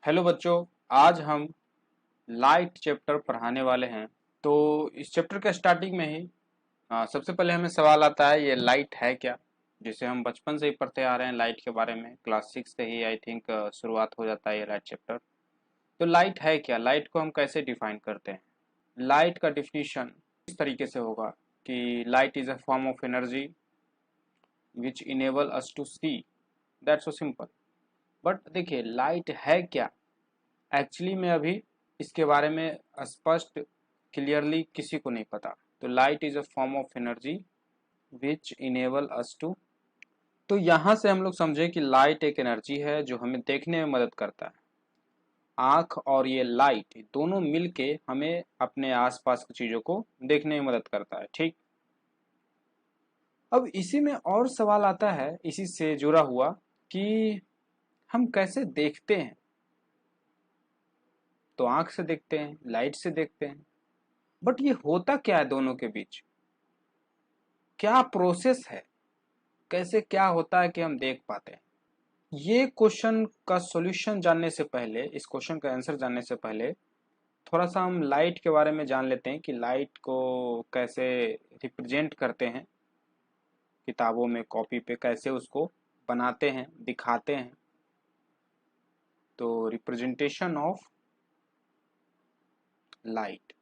Hello बच्चों। आज हम लाइट चैप्टर पढ़ाने वाले हैं। तो इस चैप्टर के स्टार्टिंग में ही सबसे पहले हमें सवाल आता है, ये लाइट है क्या। जिसे हम बचपन से ही पढ़ते आ रहे हैं लाइट के बारे में, क्लास 6 से ही आई थिंक शुरुआत हो जाता है ये लाइट चैप्टर। तो लाइट है क्या, लाइट को हम कैसे डिफाइन करते हैं। लाइट का डिफिनीशन इस तरीके से होगा कि light is a form of energy which enable us to see. That's so simple. But देखिए लाइट है क्या, एक्चुअली में अभी इसके बारे में स्पष्ट क्लियरली किसी को नहीं पता। तो light is a form of energy which enable us to. तो यहाँ से हम लोग समझे कि लाइट एक एनर्जी है जो हमें देखने में मदद करता है। आँख और ये लाइट दोनों मिलके हमें अपने आसपास की चीज़ों को देखने में मदद करता है। ठीक, अब इसी में और सवाल आता है इसी से जुड़ा हुआ कि हम कैसे देखते हैं। तो आँख से देखते हैं, लाइट से देखते हैं, बट ये होता क्या है दोनों के बीच, क्या प्रोसेस है, कैसे क्या होता है कि हम देख पाते हैं। ये क्वेश्चन का सॉल्यूशन जानने से पहले, इस क्वेश्चन का आंसर जानने से पहले थोड़ा सा हम लाइट के बारे में जान लेते हैं कि लाइट को कैसे रिप्रेजेंट करते हैं, किताबों में कॉपी पे कैसे उसको बनाते हैं, दिखाते हैं। तो रिप्रेजेंटेशन ऑफ लाइट,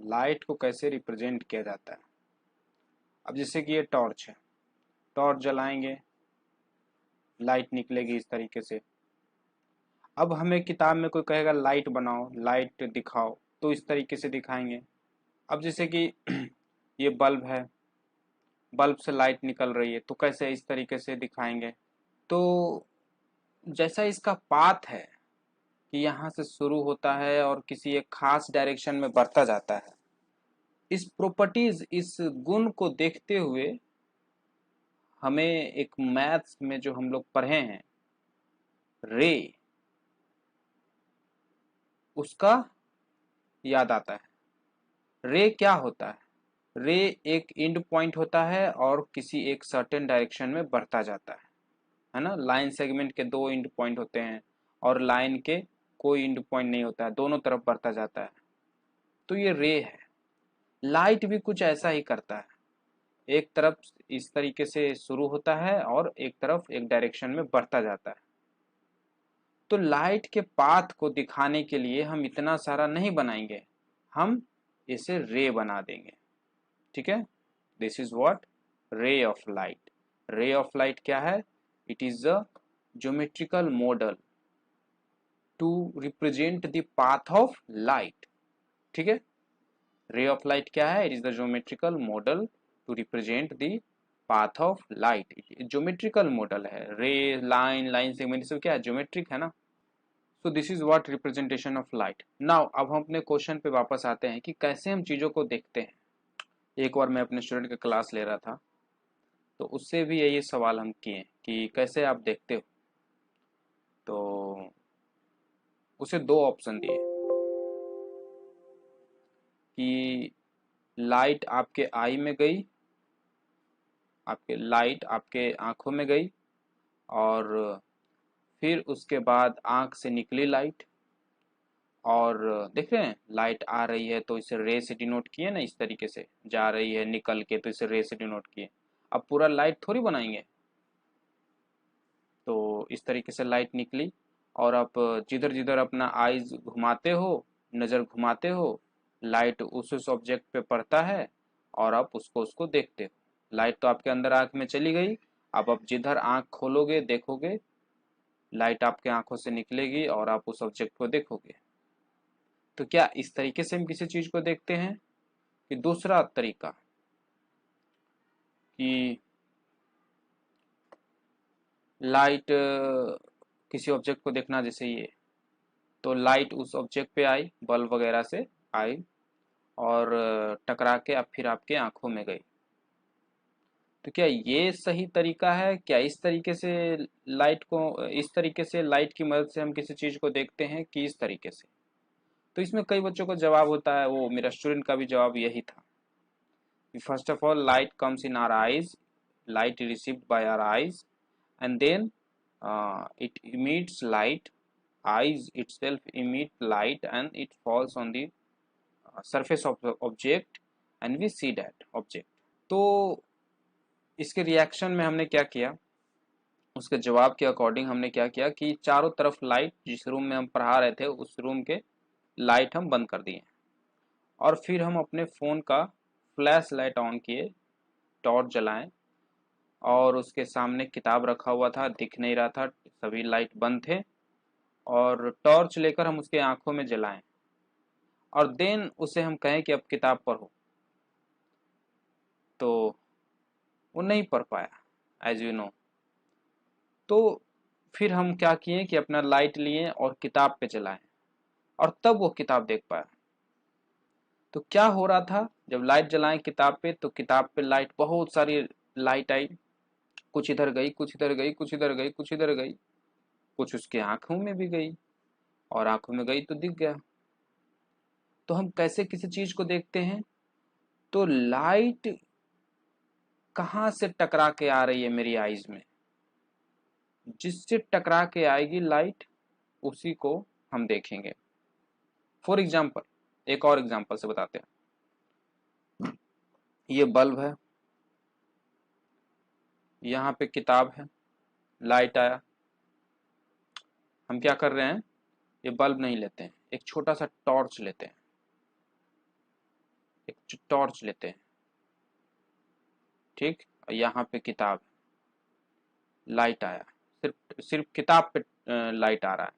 लाइट को कैसे रिप्रेजेंट किया जाता है। अब जैसे कि ये टॉर्च है, टॉर्च जलाएंगे, लाइट निकलेगी इस तरीके से। अब हमें किताब में कोई कहेगा लाइट बनाओ, लाइट दिखाओ, तो इस तरीके से दिखाएंगे। अब जैसे कि ये बल्ब है, बल्ब से लाइट निकल रही है, तो कैसे इस तरीके से दिखाएंगे। तो जैसा इसका पाथ है कि यहाँ से शुरू होता है और किसी एक खास डायरेक्शन में बढ़ता जाता है, इस प्रॉपर्टीज, इस गुण को देखते हुए हमें एक मैथ्स में जो हम लोग पढ़े हैं रे, उसका याद आता है। रे क्या होता है, रे एक एंड पॉइंट होता है और किसी एक सर्टेन डायरेक्शन में बढ़ता जाता है ना। लाइन सेगमेंट के दो एंड पॉइंट होते हैं और लाइन के कोई एंड पॉइंट नहीं होता है, दोनों तरफ बढ़ता जाता है। तो ये रे है। लाइट भी कुछ ऐसा ही करता है, एक तरफ इस तरीके से शुरू होता है और एक तरफ एक डायरेक्शन में बढ़ता जाता है। तो लाइट के पाथ को दिखाने के लिए हम इतना सारा नहीं बनाएंगे, हम इसे रे बना देंगे। ठीक है, this is what ray of light. Ray of light क्या है, it is a geometrical model to represent the path of light. ठीक है, रे ऑफ लाइट क्या है, it is the geometrical model to represent the path of light. Geometrical model है, ray, line, line segment सब क्या है, geometric है ना। So this is what representation of light. Now अब हम अपने क्वेश्चन पे वापस आते हैं कि कैसे हम चीजों को देखते हैं। एक बार मैं अपने स्टूडेंट का क्लास ले रहा था, तो उससे भी यही सवाल हम किए कि कैसे आप देखते हो। तो उसे दो ऑप्शन दिए कि लाइट आपके आई में गई, आपके लाइट आपके आंखों में गई, और फिर उसके बाद आंख से निकली लाइट, और देख रहे हैं लाइट आ रही है तो इसे रे से डिनोट किए ना, इस तरीके से जा रही है निकल के तो इसे रे से डिनोट किए। अब पूरा लाइट थोड़ी बनाएंगे, तो इस तरीके से लाइट निकली, और आप जिधर जिधर अपना आईज घुमाते हो, नज़र घुमाते हो, लाइट उस ऑब्जेक्ट पे पड़ता है और आप उसको उसको देखते हो। लाइट तो आपके अंदर आंख में चली गई, अब आप जिधर आंख खोलोगे देखोगे, लाइट आपके आंखों से निकलेगी और आप उस ऑब्जेक्ट को देखोगे। तो क्या इस तरीके से हम किसी चीज को देखते हैं, कि दूसरा तरीका कि लाइट किसी ऑब्जेक्ट को देखना, जैसे ये, तो लाइट उस ऑब्जेक्ट पे आई, बल्ब वगैरह से आई और टकरा के अब फिर आपके आंखों में गई। तो क्या ये सही तरीका है, क्या इस तरीके से लाइट को, इस तरीके से लाइट की मदद से हम किसी चीज को देखते हैं, कि इस तरीके से। तो इसमें कई बच्चों का जवाब होता है, वो मेरा स्टूडेंट का भी जवाब यही था। First of all light comes in our eyes, light received by our eyes, and then it emits light eyes itself emit light and it falls on the surface of the object and we see that object. तो इसके reaction में हमने क्या किया, उसके जवाब के according हमने क्या किया कि चारों तरफ लाइट, जिस रूम में हम पढ़ा रहे थे उस रूम के लाइट हम बंद कर दिए और फिर हम अपने फ़ोन का फ्लैश लाइट ऑन किए, टॉर्च जलाएं और उसके सामने किताब रखा हुआ था, दिख नहीं रहा था, सभी लाइट बंद थे और टॉर्च लेकर हम उसके आंखों में जलाएं और देन उसे हम कहें कि अब किताब पढ़ो, तो वो नहीं पढ़ पाया एज यू नो। तो फिर हम क्या किए कि अपना लाइट लिए और किताब पे जलाएं और तब वो किताब देख पाया। तो क्या हो रहा था, जब लाइट जलाएं किताब पे तो किताब पे लाइट, बहुत सारी लाइट आई, कुछ इधर गई, कुछ इधर गई, कुछ इधर गई, कुछ इधर गई, कुछ उसके आंखों में भी गई और आंखों में गई तो दिख गया। तो हम कैसे किसी चीज को देखते हैं, तो लाइट कहाँ से टकरा के आ रही है मेरी आईज में, जिससे टकरा के आएगी लाइट उसी को हम देखेंगे। फॉर एग्जाम्पल, एक और एग्जाम्पल से बताते हैं। ये बल्ब है, यहाँ पे किताब है, लाइट आया, हम क्या कर रहे हैं, ये बल्ब नहीं लेते हैं, एक छोटा सा टॉर्च लेते हैं, एक टॉर्च लेते हैं, ठीक, और यहाँ पे किताब, लाइट आया, सिर्फ सिर्फ किताब पे लाइट आ रहा है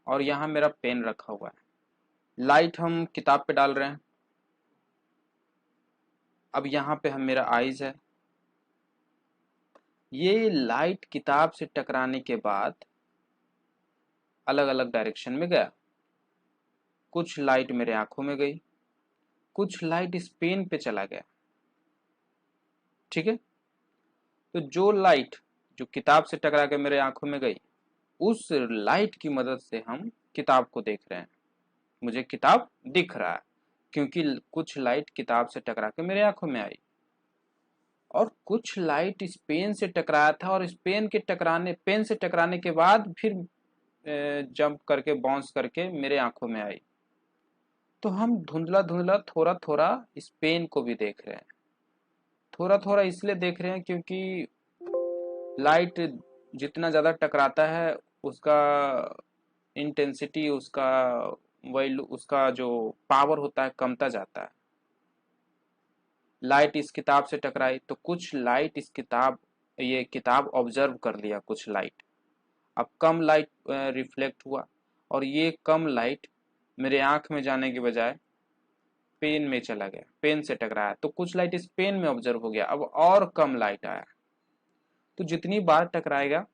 और यहाँ मेरा पेन रखा हुआ है, लाइट हम किताब पे डाल रहे हैं, अब यहाँ पे हम मेरा आईज है, ये लाइट किताब से टकराने के बाद अलग अलग डायरेक्शन में गया, कुछ लाइट मेरे आंखों में गई, कुछ लाइट इस पेन पे चला गया, ठीक है। तो जो लाइट जो किताब से टकरा के मेरे आंखों में गई, उस लाइट की मदद से हम किताब को देख रहे हैं, मुझे किताब दिख रहा है क्योंकि कुछ लाइट किताब से टकरा के मेरे आंखों में आई और कुछ लाइट इस पेन से टकराया था और इस पेन से टकराने के बाद फिर जंप करके बाउंस करके मेरे आंखों में आई। तो हम धुंधला धुंधला थोड़ा थोड़ा इस पेन को भी देख रहे हैं, थोड़ा थोड़ा इसलिए देख रहे हैं क्योंकि लाइट जितना ज़्यादा टकराता है उसका इंटेंसिटी, उसका वैल्यू, उसका जो पावर होता है कमता जाता है। लाइट इस किताब से टकराई तो कुछ लाइट ये किताब ऑब्जर्व कर लिया, कुछ लाइट, अब कम लाइट रिफ्लेक्ट हुआ और ये कम लाइट मेरे आंख में जाने के बजाय पेन में चला गया, पेन से टकराया तो कुछ लाइट इस पेन में ऑब्जर्व हो गया, अब और कम लाइट आया। तो जितनी बार टकराएगा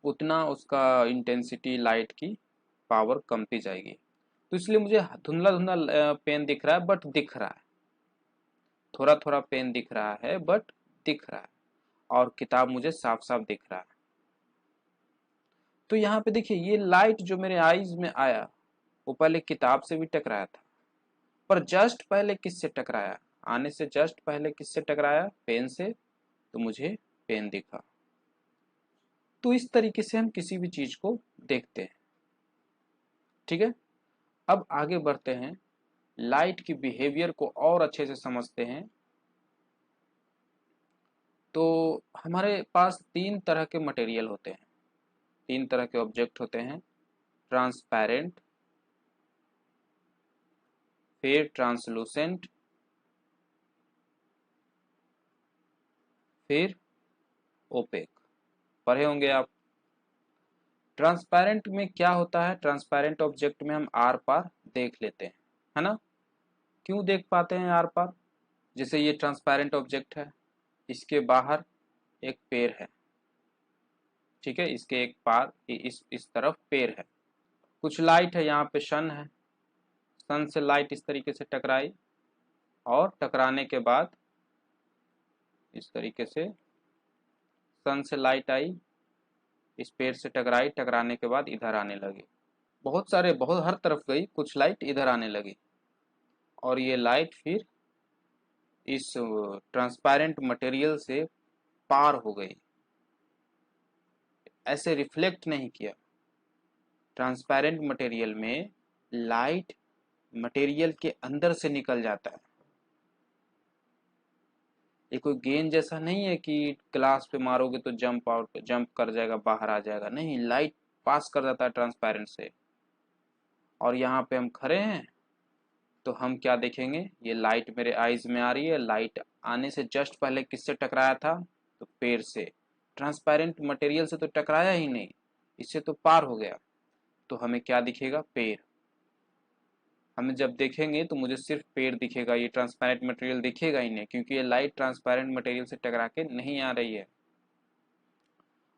उतना उसका इंटेंसिटी, लाइट की पावर कमती जाएगी। तो इसलिए मुझे धुंधला धुंधला पेन दिख रहा है, बट दिख रहा है, थोड़ा थोड़ा पेन दिख रहा है बट दिख रहा है और किताब मुझे साफ साफ दिख रहा है। तो यहाँ पे देखिए, ये लाइट जो मेरे आईज में आया वो पहले किताब से भी टकराया था, पर जस्ट पहले किससे टकराया, आने से जस्ट पहले किससे टकराया, पेन से, तो मुझे पेन दिखा। तो इस तरीके से हम किसी भी चीज को देखते हैं, ठीक है। अब आगे बढ़ते हैं, लाइट की बिहेवियर को और अच्छे से समझते हैं। तो हमारे पास तीन तरह के मटेरियल होते हैं, तीन तरह के ऑब्जेक्ट होते हैं, ट्रांसपेरेंट, फिर ट्रांसलूसेंट, फिर ओपेक। पढ़े होंगे आप। ट्रांसपेरेंट में क्या होता है, ट्रांसपेरेंट ऑब्जेक्ट में हम आर पार देख लेते हैं, है ना। क्यों देख पाते हैं आर पार, जैसे ये ट्रांसपेरेंट ऑब्जेक्ट है, इसके बाहर एक पेड़ है, ठीक है, इसके एक पार इस तरफ पेड़ है, कुछ लाइट है, यहाँ पे सन है, सन से लाइट इस तरीके से टकराई और टकराने के बाद इस तरीके से सन से लाइट आई, इस पेड़ से टकराई, टकराने के बाद इधर आने लगी, बहुत हर तरफ गई, कुछ लाइट इधर आने लगी और ये लाइट फिर इस ट्रांसपेरेंट मटेरियल से पार हो गई, ऐसे रिफ्लेक्ट नहीं किया, ट्रांसपेरेंट मटेरियल में लाइट मटेरियल के अंदर से निकल जाता है। ये कोई गेंद जैसा नहीं है कि ग्लास पे मारोगे तो जंप कर जाएगा, बाहर आ जाएगा। नहीं, लाइट पास कर जाता है ट्रांसपेरेंट से। और यहाँ पे हम खड़े हैं तो हम क्या देखेंगे, ये लाइट मेरे आईज में आ रही है। लाइट आने से जस्ट पहले किससे टकराया था, तो पेड़ से। ट्रांसपेरेंट मटेरियल से तो टकराया ही नहीं, इससे तो पार हो गया। तो हमें क्या दिखेगा, पेड़। हमें जब देखेंगे तो मुझे सिर्फ पेड़ दिखेगा, ये ट्रांसपेरेंट मटेरियल दिखेगा ही नहीं, क्योंकि ये लाइट ट्रांसपेरेंट मटेरियल से टकरा के नहीं आ रही है।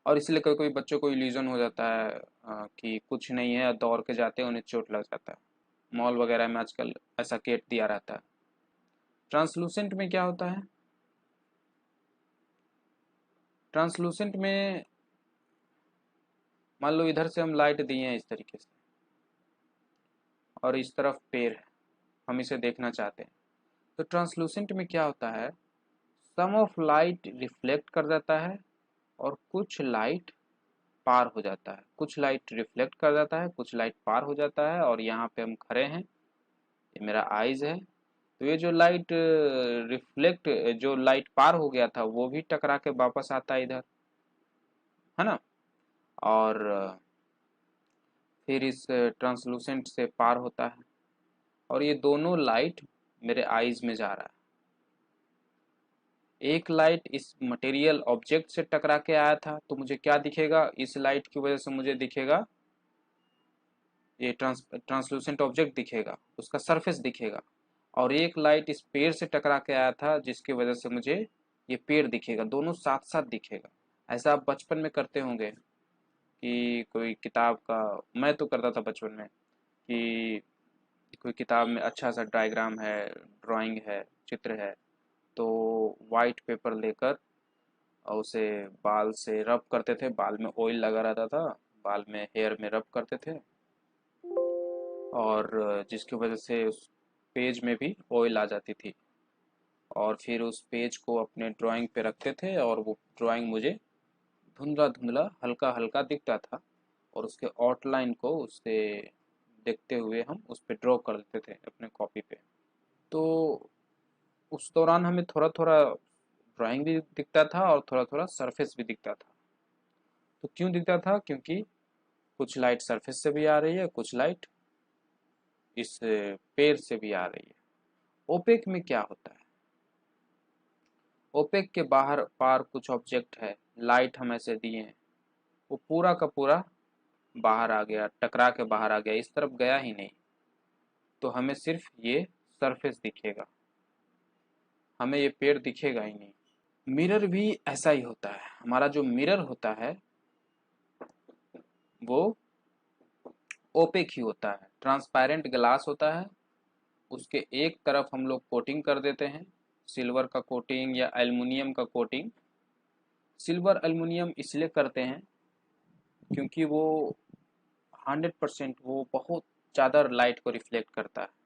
और इसलिए कोई कोई बच्चों को इल्यूजन हो जाता है कि कुछ नहीं है, दौड़ के जाते हैं उन्हें चोट लग जाता है। मॉल वगैरह में आजकल ऐसा गेट दिया रहता है। ट्रांसलूसेंट में क्या होता है, ट्रांसलूसेंट में मान लो इधर से हम लाइट दिए हैं इस तरीके से, और इस तरफ पेड़ है, हम इसे देखना चाहते हैं। तो ट्रांसलूसेंट में क्या होता है, सम ऑफ लाइट रिफ्लेक्ट कर जाता है और कुछ लाइट पार हो जाता है। कुछ लाइट रिफ्लेक्ट कर जाता है, कुछ लाइट पार हो जाता है। और यहाँ पे हम खड़े हैं, ये मेरा आइज है, तो ये जो लाइट रिफ्लेक्ट, जो लाइट पार हो गया था वो भी टकरा के वापस आता है इधर, है ना। और फिर इस ट्रांसलूसेंट से पार होता है, और ये दोनों लाइट मेरे आईज में जा रहा है। एक लाइट इस मटेरियल ऑब्जेक्ट से टकरा के आया था, तो मुझे क्या दिखेगा, इस लाइट की वजह से मुझे दिखेगा, ये ट्रांसलूसेंट ऑब्जेक्ट दिखेगा, उसका सरफेस दिखेगा। और एक लाइट इस पेड़ से टकरा के आया था, जिसकी वजह से मुझे ये पेड़ दिखेगा, दोनों साथ साथ दिखेगा। ऐसा आप बचपन में करते होंगे कि कोई किताब का, मैं तो करता था बचपन में, कि कोई किताब में अच्छा सा डायग्राम है, ड्राइंग है, चित्र है, तो वाइट पेपर लेकर और उसे बाल से रब करते थे। बाल में ऑयल लगा रहता था, बाल में, हेयर में रब करते थे, और जिसकी वजह से उस पेज में भी ऑयल आ जाती थी। और फिर उस पेज को अपने ड्राइंग पे रखते थे, और वो ड्राइंग मुझे धुंधला धुंधला हल्का हल्का दिखता था, और उसके आउटलाइन को उससे देखते हुए हम उस पर ड्रॉ कर देते थे अपने कॉपी पे। तो उस दौरान हमें थोड़ा थोड़ा ड्राइंग भी दिखता था और थोड़ा थोड़ा सरफेस भी दिखता था। तो क्यों दिखता था, क्योंकि कुछ लाइट सरफेस से भी आ रही है, कुछ लाइट इस पेड़ से भी आ रही है। ओपेक में क्या होता है, ओपेक के बाहर पार कुछ ऑब्जेक्ट है, लाइट हम ऐसे दिए हैं, वो पूरा का पूरा बाहर आ गया, टकरा के बाहर आ गया, इस तरफ गया ही नहीं, तो हमें सिर्फ ये सरफेस दिखेगा, हमें ये पेड़ दिखेगा ही नहीं। मिरर भी ऐसा ही होता है। हमारा जो मिरर होता है वो ओपेक ही होता है, ट्रांसपेरेंट ग्लास होता है। उसके एक तरफ हम लोग कोटिंग कर देते हैं, सिल्वर का कोटिंग या एल्युमिनियम का कोटिंग। सिल्वर एल्युमिनियम इसलिए करते हैं क्योंकि वो 100% वो बहुत ज़्यादा लाइट को रिफ्लेक्ट करता है।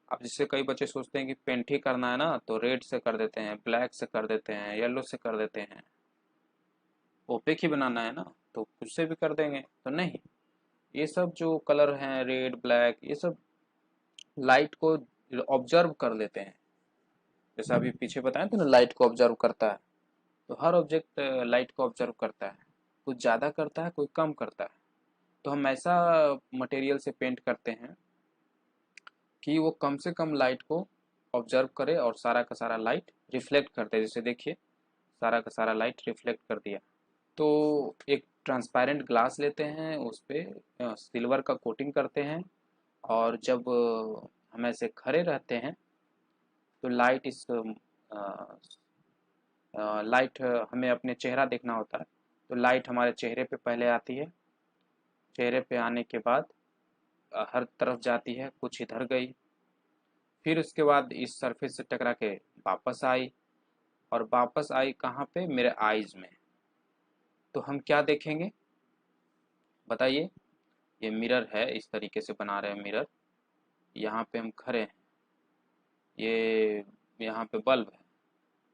अब जिससे कई बच्चे सोचते हैं कि पेंट ही करना है ना, तो रेड से कर देते हैं, ब्लैक से कर देते हैं, येलो से कर देते हैं। ओपेक ही बनाना है ना, तो कुछ से भी कर देंगे, तो नहीं। ये सब जो कलर हैं, रेड, ब्लैक, ये सब लाइट को ऑब्जर्व कर लेते हैं। जैसा अभी पीछे बताया था ना, लाइट को ऑब्जर्व करता है, तो हर ऑब्जेक्ट लाइट को ऑब्जर्व करता है, कुछ ज़्यादा करता है, कोई कम करता है। तो हम ऐसा मटेरियल से पेंट करते हैं कि वो कम से कम लाइट को ऑब्जर्व करे और सारा का सारा लाइट रिफ्लेक्ट करते हैं। जैसे देखिए, सारा का सारा लाइट रिफ्लेक्ट कर दिया। तो एक ट्रांसपेरेंट ग्लास लेते हैं, उस पर सिल्वर का कोटिंग करते हैं, और जब हम ऐसे खड़े रहते हैं तो लाइट इस लाइट, हमें अपने चेहरा देखना होता है, तो लाइट हमारे चेहरे पे पहले आती है। चेहरे पे आने के बाद हर तरफ जाती है, कुछ इधर गई, फिर उसके बाद इस सरफेस से टकरा के वापस आई, और वापस आई कहाँ पे, मेरे आईज में। तो हम क्या देखेंगे बताइए, ये मिरर है, इस तरीके से बना रहे हैं मिरर। यहाँ पे हम खड़े हैं, ये यहाँ पे बल्ब है,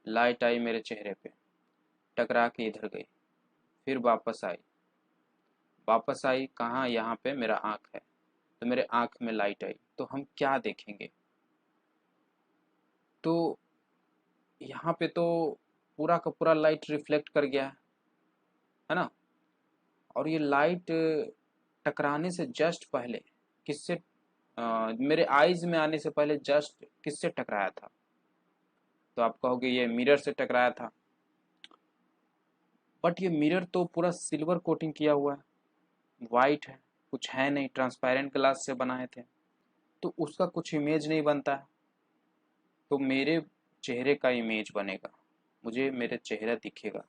लाइट आई मेरे चेहरे पे, टकरा के इधर गई, फिर वापस आई, वापस आई कहाँ, यहाँ पे मेरा आँख है, तो मेरे आँख में लाइट आई, तो हम क्या देखेंगे? तो यहाँ पे तो पूरा का पूरा लाइट रिफ्लेक्ट कर गया है ना। और ये लाइट टकराने से जस्ट पहले किससे, मेरे आईज में आने से पहले जस्ट किससे टकराया था? तो आप कहोगे ये मिरर से टकराया था, बट ये मिरर तो पूरा सिल्वर कोटिंग किया हुआ है, वाइट है, कुछ है नहीं, ट्रांसपेरेंट ग्लास से बनाए थे, तो उसका कुछ इमेज नहीं बनता है। तो मेरे चेहरे का इमेज बनेगा, मुझे मेरे चेहरा दिखेगा,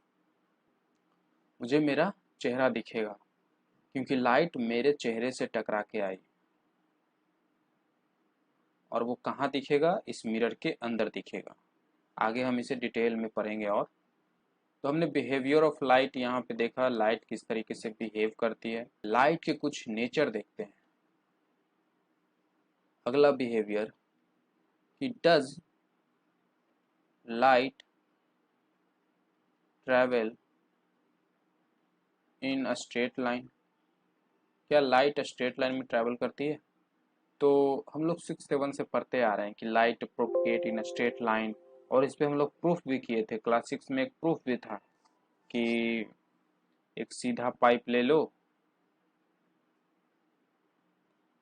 मुझे मेरा चेहरा दिखेगा, क्योंकि लाइट मेरे चेहरे से टकरा के आई। और वो कहाँ दिखेगा? इस मिरर के अंदर दिखेगा। आगे हम इसे डिटेल में पढ़ेंगे। और तो हमने बिहेवियर ऑफ लाइट यहाँ पे देखा, लाइट किस तरीके से बिहेव करती है। लाइट के कुछ नेचर देखते हैं। अगला बिहेवियर कि does light travel in a straight line? क्या लाइट स्ट्रेट लाइन में ट्रैवल करती है? तो हम लोग 6-7 से पढ़ते आ रहे हैं कि light propagate in a straight line, और इस पे हम लोग प्रूफ भी किए थे। क्लास 6 में एक प्रूफ भी था कि एक सीधा पाइप ले लो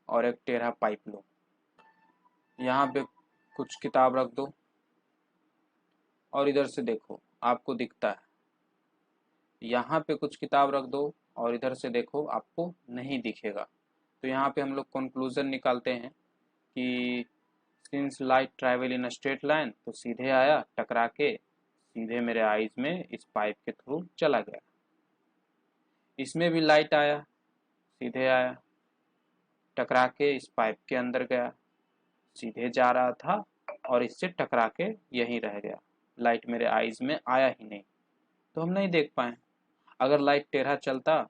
और एक टेढ़ा पाइप लो, यहाँ पे कुछ किताब रख दो और इधर से देखो आपको दिखता है, यहाँ पे कुछ किताब रख दो और इधर से देखो आपको नहीं दिखेगा। तो यहाँ पे हम लोग कंक्लूजन निकालते हैं कि since light travel in a straight line, तो सीधे आया टकरा के, सीधे मेरे आईज में इस पाइप के थ्रू चला गया। इसमें भी लाइट आया, सीधे आया टकरा के इस पाइप के अंदर गया, सीधे जा रहा था और इससे टकरा के यहीं रह गया, लाइट मेरे आईज में आया ही नहीं, तो हम नहीं देख पाए। अगर लाइट टेढ़ा चलता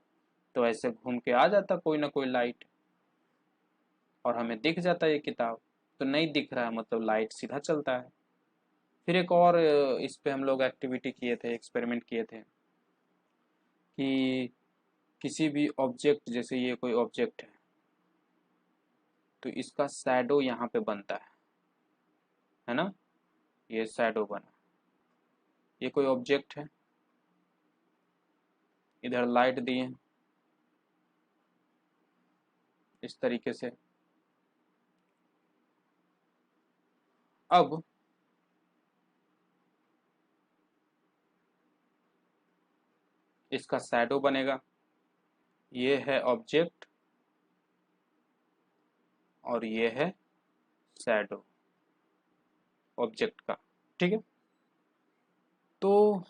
तो ऐसे घूम के आ जाता कोई ना कोई लाइट और हमें दिख जाता ये किताब। तो नहीं दिख रहा है मतलब लाइट सीधा चलता है। फिर एक और इस पे हम लोग एक्टिविटी किए थे, एक्सपेरिमेंट किए थे कि किसी भी ऑब्जेक्ट, जैसे ये कोई ऑब्जेक्ट है तो इसका शैडो यहाँ पे बनता है ना, ये शैडो बना, ये कोई ऑब्जेक्ट है, इधर लाइट दिए इस तरीके से। अब इसका शैडो बनेगा, ये है ऑब्जेक्ट और ये है शैडो ऑब्जेक्ट का, ठीक है। तो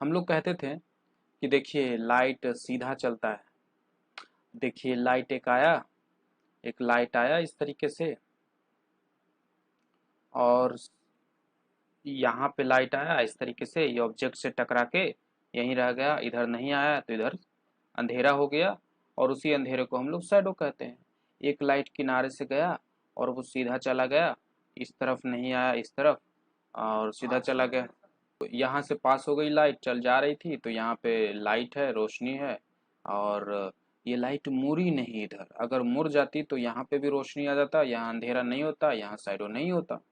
हम लोग कहते थे कि देखिए लाइट सीधा चलता है, देखिए लाइट एक आया, एक लाइट आया इस तरीके से और यहाँ पे लाइट आया इस तरीके से, ये ऑब्जेक्ट से टकरा के यहीं रह गया, इधर नहीं आया तो इधर अंधेरा हो गया, और उसी अंधेरे को हम लोग शैडो कहते हैं। एक लाइट किनारे से गया और वो सीधा चला गया, इस तरफ नहीं आया, इस तरफ, और सीधा चला गया। तो यहाँ से पास हो गई लाइट, चल जा रही थी, तो यहाँ पे लाइट है, रोशनी है, और ये लाइट मुड़ी नहीं इधर, अगर मुड़ जाती तो यहाँ पे भी रोशनी आ जाता, यहाँ अंधेरा नहीं होता, यहाँ शैडो नहीं होता।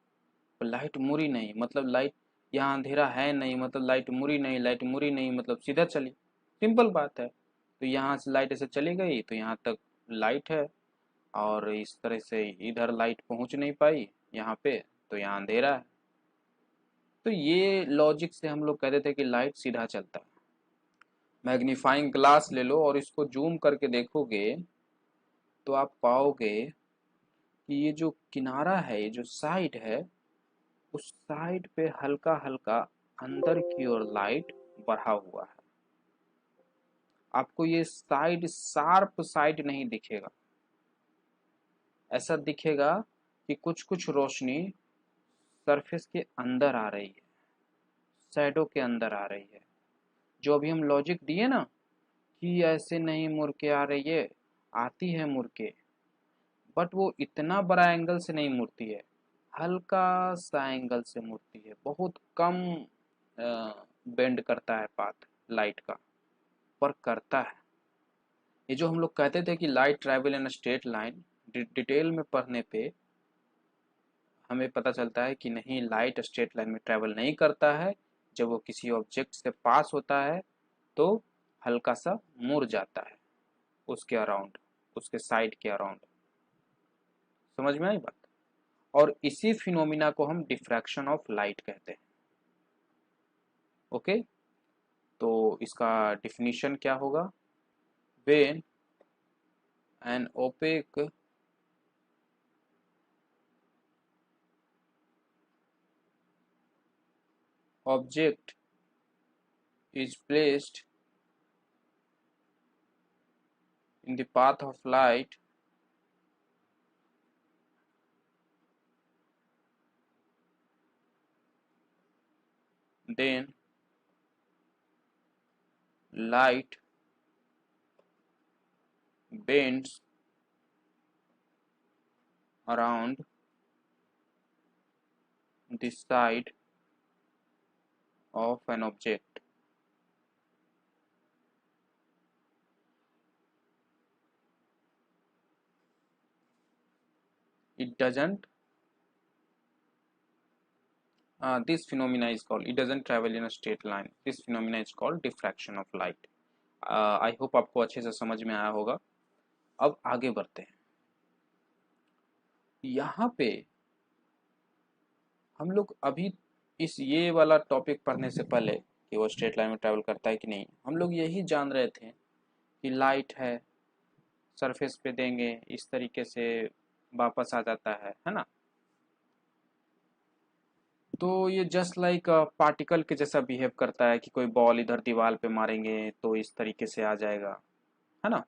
तो लाइट मुड़ी नहीं मतलब लाइट, यहाँ अंधेरा है नहीं मतलब लाइट मुड़ी नहीं, लाइट मुड़ी नहीं मतलब सीधा चली, सिंपल बात है। तो यहाँ से लाइट ऐसे चली गई तो यहाँ तक लाइट है, और इस तरह से इधर लाइट पहुँच नहीं पाई यहाँ पे, तो यहाँ अंधेरा है। तो ये लॉजिक से हम लोग कहते थे कि लाइट सीधा चलता है। मैग्नीफाइंग ग्लास ले लो और इसको जूम करके देखोगे तो आप पाओगे कि ये जो किनारा है, ये जो साइड है, उस साइड पे हल्का हल्का अंदर की ओर लाइट बढ़ा हुआ है। आपको ये साइड शार्प साइड नहीं दिखेगा, ऐसा दिखेगा कि कुछ कुछ रोशनी सरफेस के अंदर आ रही है, शैडो के अंदर आ रही है। जो अभी हम लॉजिक दिए ना कि ऐसे नहीं मुड़ के आ रही है, आती है मुड़ के, बट वो इतना बड़ा एंगल से नहीं मुड़ती है, हल्का सा एंगल से मुड़ती है, बहुत कम बेंड करता है पाथ लाइट का, पर करता है। ये जो हम लोग कहते थे कि light travel in straight line, detail में पढ़ने पे हमें पता चलता है कि नहीं, लाइट स्ट्रेट लाइन में ट्रैवल नहीं करता है। जब वो किसी ऑब्जेक्ट से पास होता है तो हल्का सा मुड़ जाता है उसके अराउंड, उसके साइड के अराउंड। समझ में आई बात? और इसी फिनोमिना को हम डिफ्रैक्शन ऑफ लाइट कहते हैं। ओके, तो इसका डिफिनीशन क्या होगा? When an opaque object is placed in the path of light, then light bends around the side of an object. It doesn't this phenomena is called, it doesn't travel in a straight line. This phenomena is called diffraction of light. I hope आपको अच्छे से समझ में आया होगा। अब आगे बढ़ते हैं। यहाँ पे हम लोग अभी इस ये वाला टॉपिक पढ़ने से पहले कि वो स्ट्रेट लाइन में ट्रैवल करता है कि नहीं, हम लोग यही जान रहे थे कि लाइट है, सरफेस पे देंगे इस तरीके से वापस आ जाता है ना। तो ये जस्ट लाइक पार्टिकल के जैसा बिहेव करता है कि कोई बॉल इधर दीवार पे मारेंगे तो इस तरीके से आ जाएगा, है ना।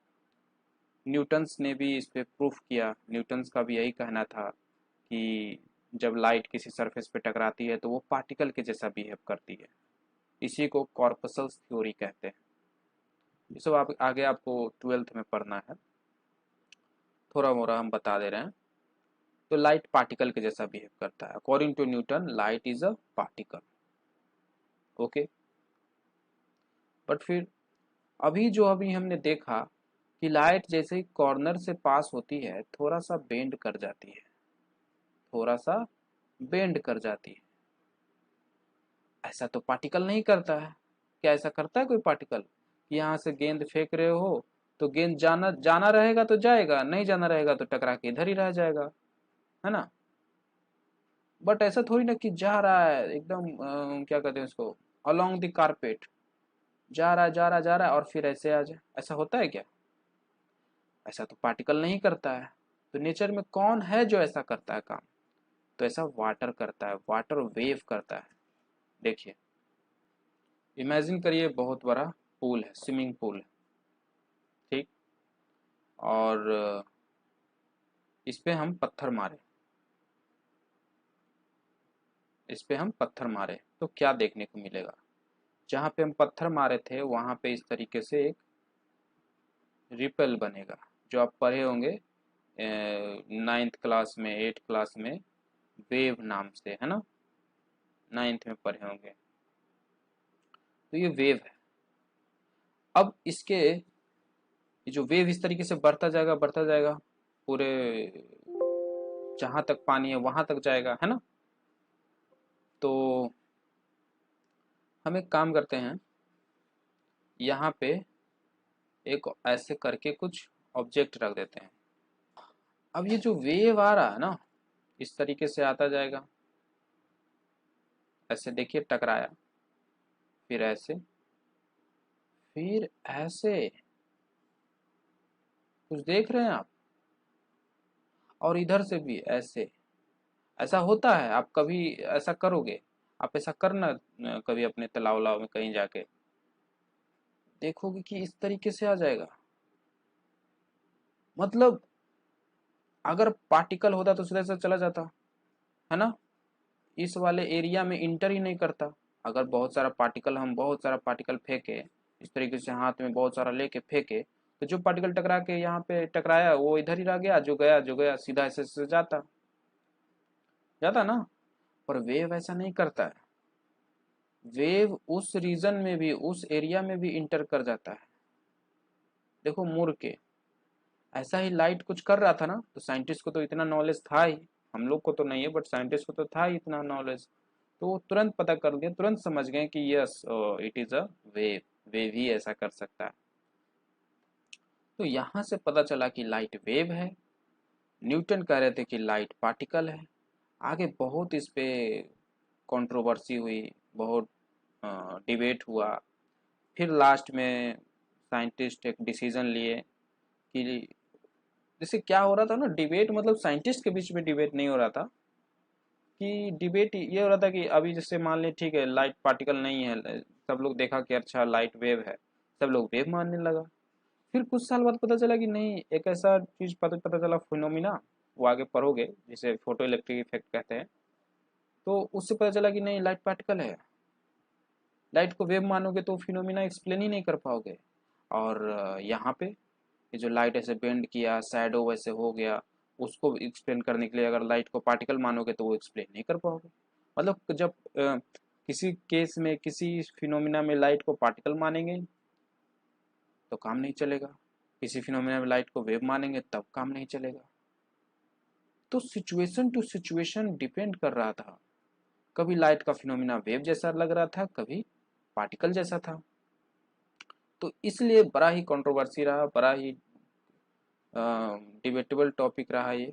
न्यूटन्स ने भी इस पे प्रूफ किया। न्यूटन्स का भी यही कहना था कि जब लाइट किसी सरफेस पे टकराती है तो वो पार्टिकल के जैसा बिहेव करती है। इसी को कॉर्पसल्स थ्योरी कहते हैं। ये सब आप आगे आपको 12th में पढ़ना है, थोड़ा मोड़ा हम बता दे रहे हैं। तो लाइट पार्टिकल के जैसा बिहेव करता है। According to Newton light is a particle. Okay, but फिर अभी हमने देखा कि लाइट जैसे ही कॉर्नर से पास होती है थोड़ा सा बेंड कर जाती है, थोड़ा सा बेंड कर जाती है। ऐसा तो पार्टिकल नहीं करता है। क्या ऐसा करता है कोई पार्टिकल कि यहाँ से गेंद फेंक रहे हो तो गेंद जाना जाना रहेगा तो जाएगा, नहीं जाना रहेगा तो टकरा के इधर ही रह जाएगा, है ना। बट ऐसा थोड़ी ना कि जा रहा है एकदम क्या कहते हैं उसको, अलोंग द कारपेट जा रहा है जा रहा है जा रहा है और फिर ऐसे आ जाए। ऐसा होता है क्या? ऐसा तो पार्टिकल नहीं करता है। तो नेचर में कौन है जो ऐसा करता है काम? तो ऐसा वाटर करता है, वाटर वेव करता है। देखिए, इमेजिन करिए बहुत बड़ा पूल है, स्विमिंग पूल है, ठीक। और इस पे हम पत्थर मारे, इस पे हम पत्थर मारे तो क्या देखने को मिलेगा? जहाँ पे हम पत्थर मारे थे वहाँ पे इस तरीके से एक रिपल बनेगा, जो आप पढ़े होंगे 9th क्लास में, 8th क्लास में, वेव नाम से, है ना। 9th में पढ़े होंगे। तो ये वेव है। अब इसके ये जो वेव इस तरीके से बढ़ता जाएगा, पूरे जहां तक पानी है वहां तक जाएगा, है ना। तो हम एक काम करते हैं, यहाँ पे एक ऐसे करके कुछ ऑब्जेक्ट रख देते हैं। अब ये जो वेव आ रहा है ना, इस तरीके से आता जाएगा, ऐसे देखिए टकराया, फिर ऐसे, फिर ऐसे, कुछ देख रहे हैं आप? और इधर से भी ऐसे। ऐसा होता है, आप कभी ऐसा करोगे, आप ऐसा करना कभी अपने तालाब वलाब में कहीं जाके देखोगे कि इस तरीके से आ जाएगा। मतलब अगर पार्टिकल होता तो सीधे से चला जाता, है ना। इस वाले एरिया में इंटर ही नहीं करता। अगर बहुत सारा पार्टिकल फेंके इस तरीके से, हाथ में बहुत सारा लेके फेंके, तो जो पार्टिकल टकरा के यहाँ पे टकराया वो इधर ही रह गया, जो गया सीधा ऐसे जाता जाता ना। पर वेव ऐसा नहीं करता है। वेव उस रीजन में भी, उस एरिया में भी इंटर कर जाता है। देखो मुड़ के, ऐसा ही लाइट कुछ कर रहा था ना, तो साइंटिस्ट को तो इतना नॉलेज था ही, हम लोग को तो नहीं है बट साइंटिस्ट को तो था ही इतना नॉलेज, तो वो तुरंत पता कर दिया, तुरंत समझ गए कि yes it is a wave, wave ही ऐसा कर सकता है। तो यहाँ से पता चला कि लाइट वेव है। न्यूटन कह रहे थे कि लाइट पार्टिकल है। आगे बहुत इस पे कंट्रोवर्सी हुई, बहुत डिबेट हुआ। फिर लास्ट में साइंटिस्ट एक डिसीजन लिए कि, जैसे क्या हो रहा था ना, डिबेट मतलब साइंटिस्ट के बीच में डिबेट नहीं हो रहा था, कि डिबेट ये हो रहा था कि अभी जैसे मान लें ठीक है लाइट पार्टिकल नहीं है, सब लोग देखा कि अच्छा लाइट वेव है, सब लोग वेव मानने लगा। फिर कुछ साल बाद पता चला कि नहीं, एक ऐसा चीज पता पता चला फिनोमिना, वो आगे पढ़ोगे, जिसे फोटो इलेक्ट्रिक इफेक्ट कहते हैं। तो उससे पता चला कि नहीं लाइट पार्टिकल है, लाइट को वेव मानोगे तो फिनोमिना एक्सप्लेन ही नहीं कर पाओगे। और यहाँ पे ये जो लाइट ऐसे बेंड किया, शैडो वैसे हो गया, उसको एक्सप्लेन करने के लिए अगर लाइट को पार्टिकल मानोगे तो वो एक्सप्लेन नहीं कर पाओगे। मतलब जब किसी केस में किसी फिनोमिना में लाइट को पार्टिकल मानेंगे तो काम नहीं चलेगा, किसी फिनोमिना में लाइट को वेव मानेंगे तब काम नहीं चलेगा। तो सिचुएशन टू सिचुएशन डिपेंड कर रहा था, कभी लाइट का फिनोमिना वेव जैसा लग रहा था, कभी पार्टिकल जैसा था। तो इसलिए बड़ा ही कंट्रोवर्सी रहा, बड़ा ही डिबेटेबल टॉपिक रहा ये।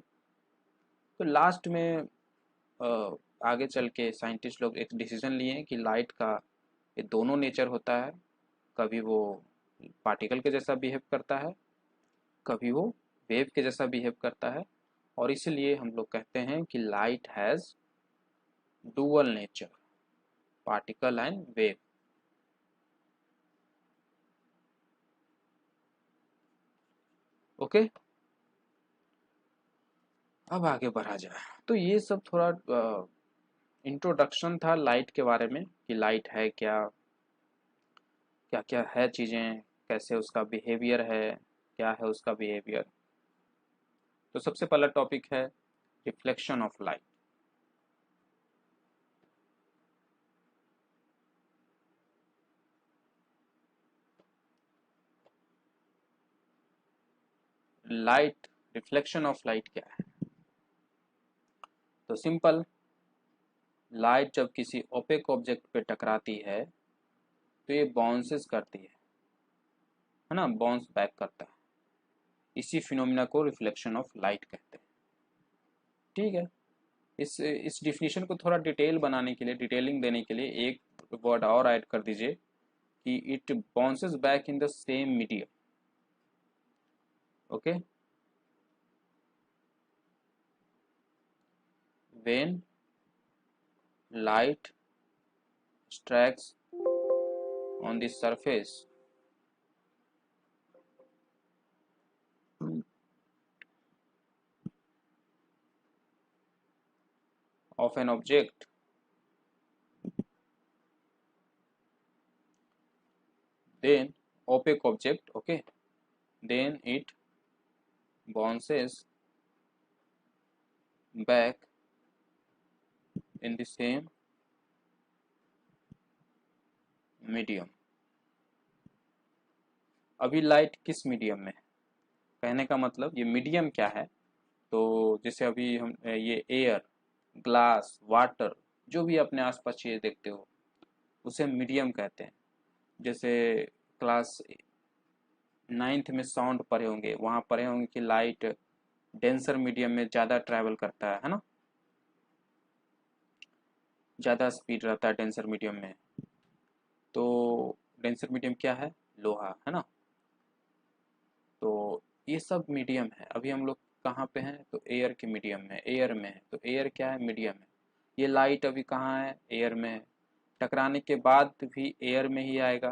तो लास्ट में आगे चल के साइंटिस्ट लोग एक डिसीजन लिए कि लाइट का ये दोनों नेचर होता है, कभी वो पार्टिकल के जैसा बिहेव करता है, कभी वो वेव के जैसा बिहेव करता है। और इसलिए हम लोग कहते हैं कि light has dual nature, particle and wave. Okay, अब आगे बढ़ा जाए। तो ये सब थोड़ा इंट्रोडक्शन था लाइट के बारे में, कि लाइट है क्या, क्या क्या है चीज़ें, कैसे उसका बिहेवियर है, क्या है उसका बिहेवियर। तो सबसे पहला टॉपिक है reflection of light. Light, reflection of light क्या है? तो सिंपल, लाइट जब किसी ओपेक ऑब्जेक्ट पे टकराती है तो ये बाउंसेस करती है ना, बाउंस बैक करता है। इसी फिनोमिना को रिफ्लेक्शन ऑफ लाइट कहते हैं। ठीक है, इस डिफिनीशन को थोड़ा डिटेल बनाने के लिए, डिटेलिंग देने के लिए एक वर्ड और ऐड कर दीजिए कि it bounces back in the same medium. Okay, when light strikes on the surface of an object, then opaque object, okay, then it bounces back in the same medium। अभी light किस medium में, कहने का मतलब ये medium क्या है। तो जैसे अभी हम ये एयर, ग्लास, वाटर, जो भी अपने आसपास चीज़ें देखते हो उसे मीडियम कहते हैं। जैसे क्लास 9th में साउंड पढ़े होंगे, वहाँ पढ़े होंगे कि लाइट डेंसर मीडियम में ज़्यादा ट्रैवल करता है ना, ज़्यादा स्पीड रहता है डेंसर मीडियम में। तो डेंसर मीडियम क्या है, लोहा है ना। तो ये सब मीडियम है। अभी हम लोग कहाँ पे हैं, तो एयर के मीडियम में, एयर में है। तो एयर क्या है, मीडियम है। ये लाइट अभी कहाँ है, एयर में है। टकराने के बाद भी एयर में ही आएगा,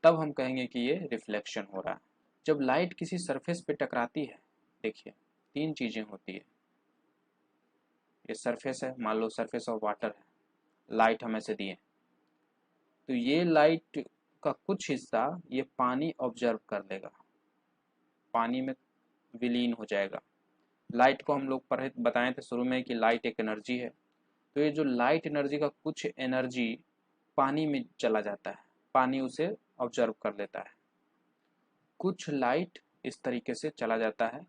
तब हम कहेंगे कि ये रिफ्लेक्शन हो रहा है। जब लाइट किसी सरफेस पे टकराती है, देखिए तीन चीज़ें होती है। ये सरफेस है, मान लो सरफेस ऑफ वाटर है, लाइट हमें से दिए, तो ये लाइट का कुछ हिस्सा ये पानी ऑब्जर्व कर लेगा, पानी में विलीन हो जाएगा। लाइट को हम लोग पढ़े बताए थे शुरू में कि लाइट एक एनर्जी है। तो ये जो लाइट एनर्जी का कुछ एनर्जी पानी में चला जाता है, पानी उसे ऑब्जर्व कर लेता है। कुछ लाइट इस तरीके से चला जाता है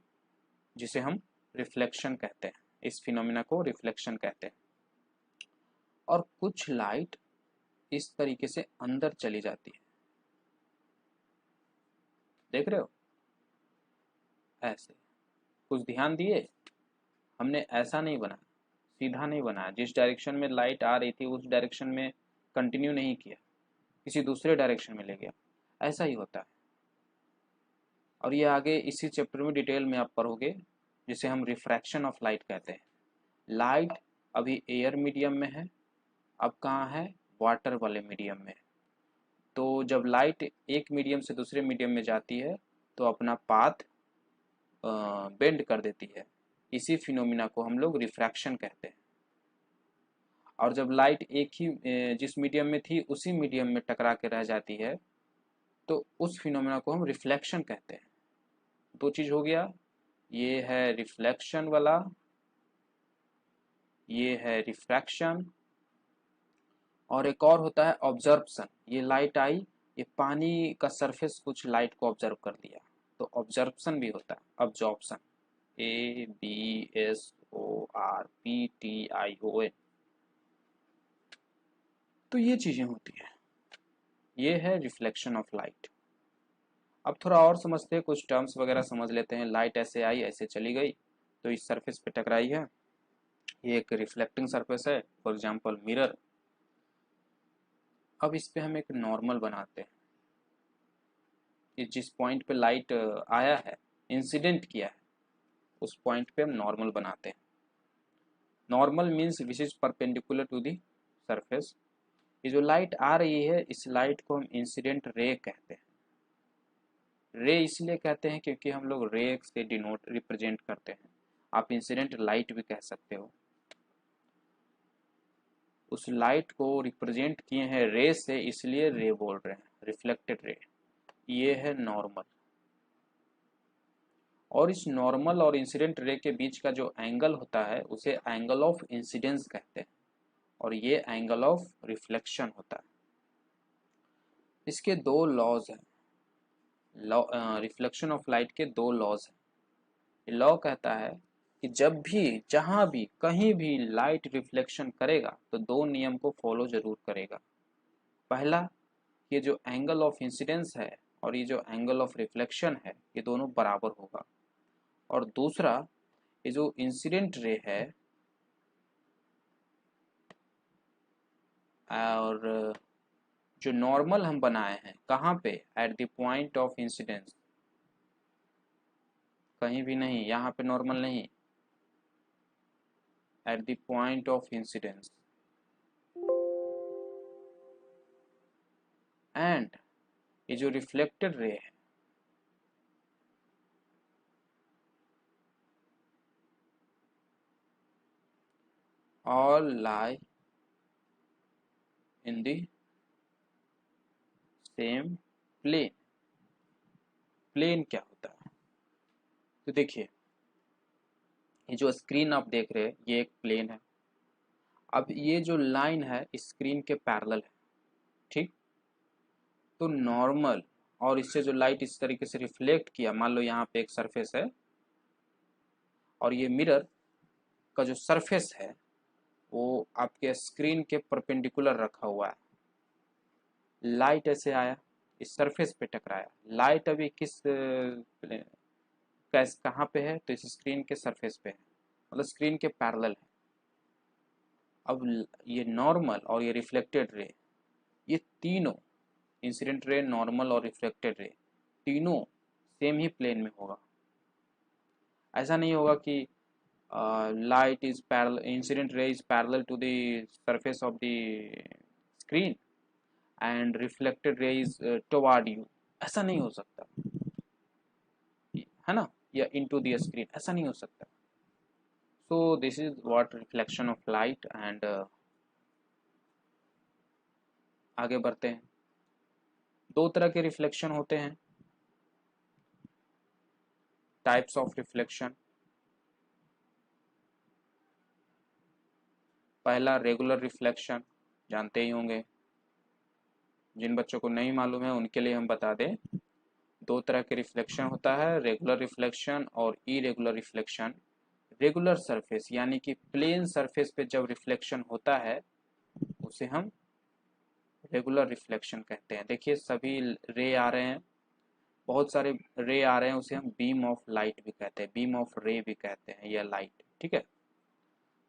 जिसे हम रिफ्लेक्शन कहते हैं, इस फिनोमिना को रिफ्लेक्शन कहते हैं। और कुछ लाइट इस तरीके से अंदर चली जाती है, देख रहे हो, ऐसे। कुछ ध्यान दिए, हमने ऐसा नहीं बनाया, सीधा नहीं बनाया, जिस डायरेक्शन में लाइट आ रही थी उस डायरेक्शन में कंटिन्यू नहीं किया, किसी दूसरे डायरेक्शन में ले गया, ऐसा ही होता है। और ये आगे इसी चैप्टर में डिटेल में आप पढ़ोगे, जिसे हम रिफ्रैक्शन ऑफ लाइट कहते हैं। लाइट अभी एयर मीडियम में है, अब कहाँ है, वाटर वाले मीडियम में। तो जब लाइट एक मीडियम से दूसरे मीडियम में जाती है तो अपना पाथ बेंड कर देती है, इसी फिनोमिना को हम लोग रिफ्रैक्शन कहते हैं। और जब लाइट एक ही जिस मीडियम में थी उसी मीडियम में टकरा के रह जाती है तो उस फिनोमिना को हम रिफ्लेक्शन कहते हैं। दो चीज हो गया, ये है रिफ्लेक्शन वाला, ये है रिफ्रैक्शन। और एक और होता है ऑब्जर्प्शन। ये लाइट आई, ये पानी का सरफेस कुछ लाइट को ऑब्जर्व कर लिया, तो ऑब्जर्प्शन भी होता है, ऑब्जॉर्प्शन, ABSORPTION। तो ये चीजें होती है, ये है रिफ्लेक्शन ऑफ लाइट। अब थोड़ा और समझते हैं, कुछ टर्म्स वगैरह समझ लेते हैं। लाइट ऐसे आई, ऐसे चली गई, तो इस सरफेस पे टकराई है, ये एक रिफ्लेक्टिंग सरफेस है, फॉर एग्जांपल मिरर। अब इस पे हम एक नॉर्मल बनाते हैं, जिस पॉइंट पे लाइट आया है, इंसिडेंट किया है, उस पॉइंट पे हम नॉर्मल बनाते हैं। Normal means which is perpendicular to the surface. ये जो लाइट आ रही है, इस लाइट को हम इंसिडेंट रे कहते हैं। रे इसलिए कहते हैं क्योंकि हम लोग रे से डिनोट रिप्रेजेंट करते हैं। आप इंसिडेंट लाइट भी कह सकते हो। उस लाइट को रिप्रेजेंट किए हैं रे से, इसलिए रे बोल रहे हैं, रिफ्लेक्टेड रे। ये है नॉर्मल। और इस नॉर्मल और इंसिडेंट रे के बीच का जो एंगल होता है उसे एंगल ऑफ इंसिडेंस कहते हैं, और ये एंगल ऑफ रिफ्लेक्शन होता है। इसके दो लॉज हैं, रिफ्लेक्शन ऑफ लाइट के दो लॉज हैं। लॉ कहता है कि जब भी, जहां भी, कहीं भी लाइट रिफ्लेक्शन करेगा तो दो नियम को फॉलो जरूर करेगा। पहला, ये जो एंगल ऑफ इंसिडेंस है और ये जो एंगल ऑफ रिफ्लेक्शन है, ये दोनों बराबर होगा। और दूसरा, ये जो इंसिडेंट रे है और जो नॉर्मल हम बनाए हैं, कहाँ पे, at the point of incidence, कहीं भी नहीं, यहाँ पे नॉर्मल नहीं, at the point of incidence. And ये जो रिफ्लेक्टेड रे है, all lie in the same plane. Plane क्या होता है, तो देखिए, ये जो स्क्रीन आप देख रहे हैं ये एक प्लेन है। अब ये जो लाइन है स्क्रीन के पैरेलल है, ठीक। तो नॉर्मल और इससे जो लाइट इस तरीके से रिफ्लेक्ट किया, मान लो यहाँ पे एक सरफेस है और ये मिरर का जो सरफेस है वो आपके स्क्रीन के परपेंडिकुलर रखा हुआ है। लाइट ऐसे आया, इस सरफेस पे टकराया, लाइट अभी किस कैस कहाँ पे है, तो इस स्क्रीन के सरफेस पे है, मतलब स्क्रीन के पैरेलल है। अब ये नॉर्मल और ये रिफ्लेक्टेड रे, ये तीनों, इंसिडेंट रे, नॉर्मल और रिफ्लेक्टेड रे, तीनों सेम ही प्लेन में होगा। ऐसा नहीं होगा कि light is parallel, incident ray is parallel to the surface of the screen and reflected ray is toward you, ऐसा नहीं हो सकता, है ना, या इनटू द स्क्रीन, ऐसा नहीं हो सकता। So this is what reflection of light. And आगे बढ़ते हैं। दो तरह के रिफ्लेक्शन होते हैं, टाइप्स ऑफ रिफ्लेक्शन। पहला रेगुलर रिफ्लेक्शन, जानते ही होंगे, जिन बच्चों को नहीं मालूम है उनके लिए हम बता दें। दो तरह के रिफ्लेक्शन होता है, रेगुलर रिफ्लेक्शन और इरेगुलर रिफ्लेक्शन। रेगुलर सरफेस यानी कि प्लेन सरफेस पे जब रिफ्लेक्शन होता है उसे हम रेगुलर रिफ्लेक्शन कहते हैं। देखिए सभी रे आ रहे हैं, बहुत सारे रे आ रहे हैं, उसे हम बीम ऑफ लाइट भी कहते हैं, बीम ऑफ रे भी कहते हैं या लाइट, ठीक है।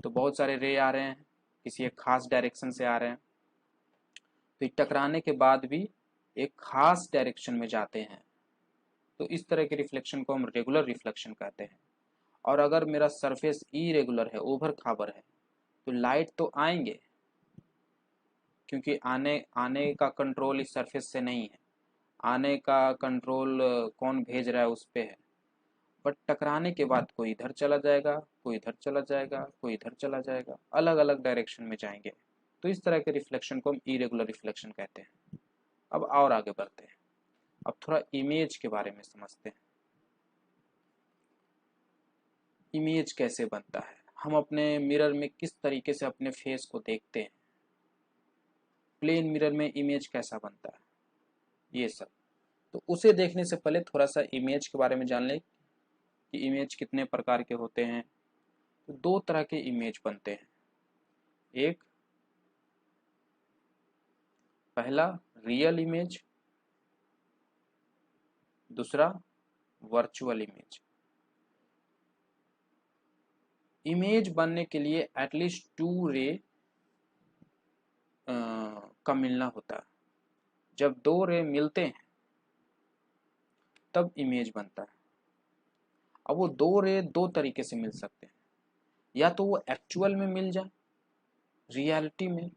तो बहुत सारे रे आ रहे हैं, किसी एक खास डायरेक्शन से आ रहे हैं, तो टकराने के बाद भी एक खास डायरेक्शन में जाते हैं, तो इस तरह के रिफ्लेक्शन को हम रेगुलर रिफ्लेक्शन कहते हैं। और अगर मेरा सरफेस इरेगुलर है, ओवर खाबर है, तो लाइट तो आएंगे, क्योंकि आने आने का कंट्रोल इस सरफेस से नहीं है, आने का कंट्रोल कौन भेज रहा है उस पे है। बट टकराने के बाद कोई इधर चला जाएगा, कोई इधर चला जाएगा, कोई इधर चला जाएगा, अलग अलग डायरेक्शन में जाएंगे, तो इस तरह के रिफ्लेक्शन को हम इरेगुलर रिफ्लेक्शन कहते हैं। अब और आगे बढ़ते हैं, अब थोड़ा इमेज के बारे में समझते हैं। इमेज कैसे बनता है, हम अपने मिरर में किस तरीके से अपने फेस को देखते हैं, प्लेन मिरर में इमेज कैसा बनता है, ये सब। तो उसे देखने से पहले थोड़ा सा इमेज के बारे में जान लें कि इमेज कितने प्रकार के होते हैं। तो दो तरह के इमेज बनते हैं, एक पहला रियल इमेज, दूसरा वर्चुअल इमेज। इमेज बनने के लिए एटलीस्ट टू रे का मिलना होता है। जब दो रे मिलते हैं तब इमेज बनता है। अब वो दो रे दो तरीके से मिल सकते हैं, या तो वो एक्चुअल में मिल जाए, रियलिटी में,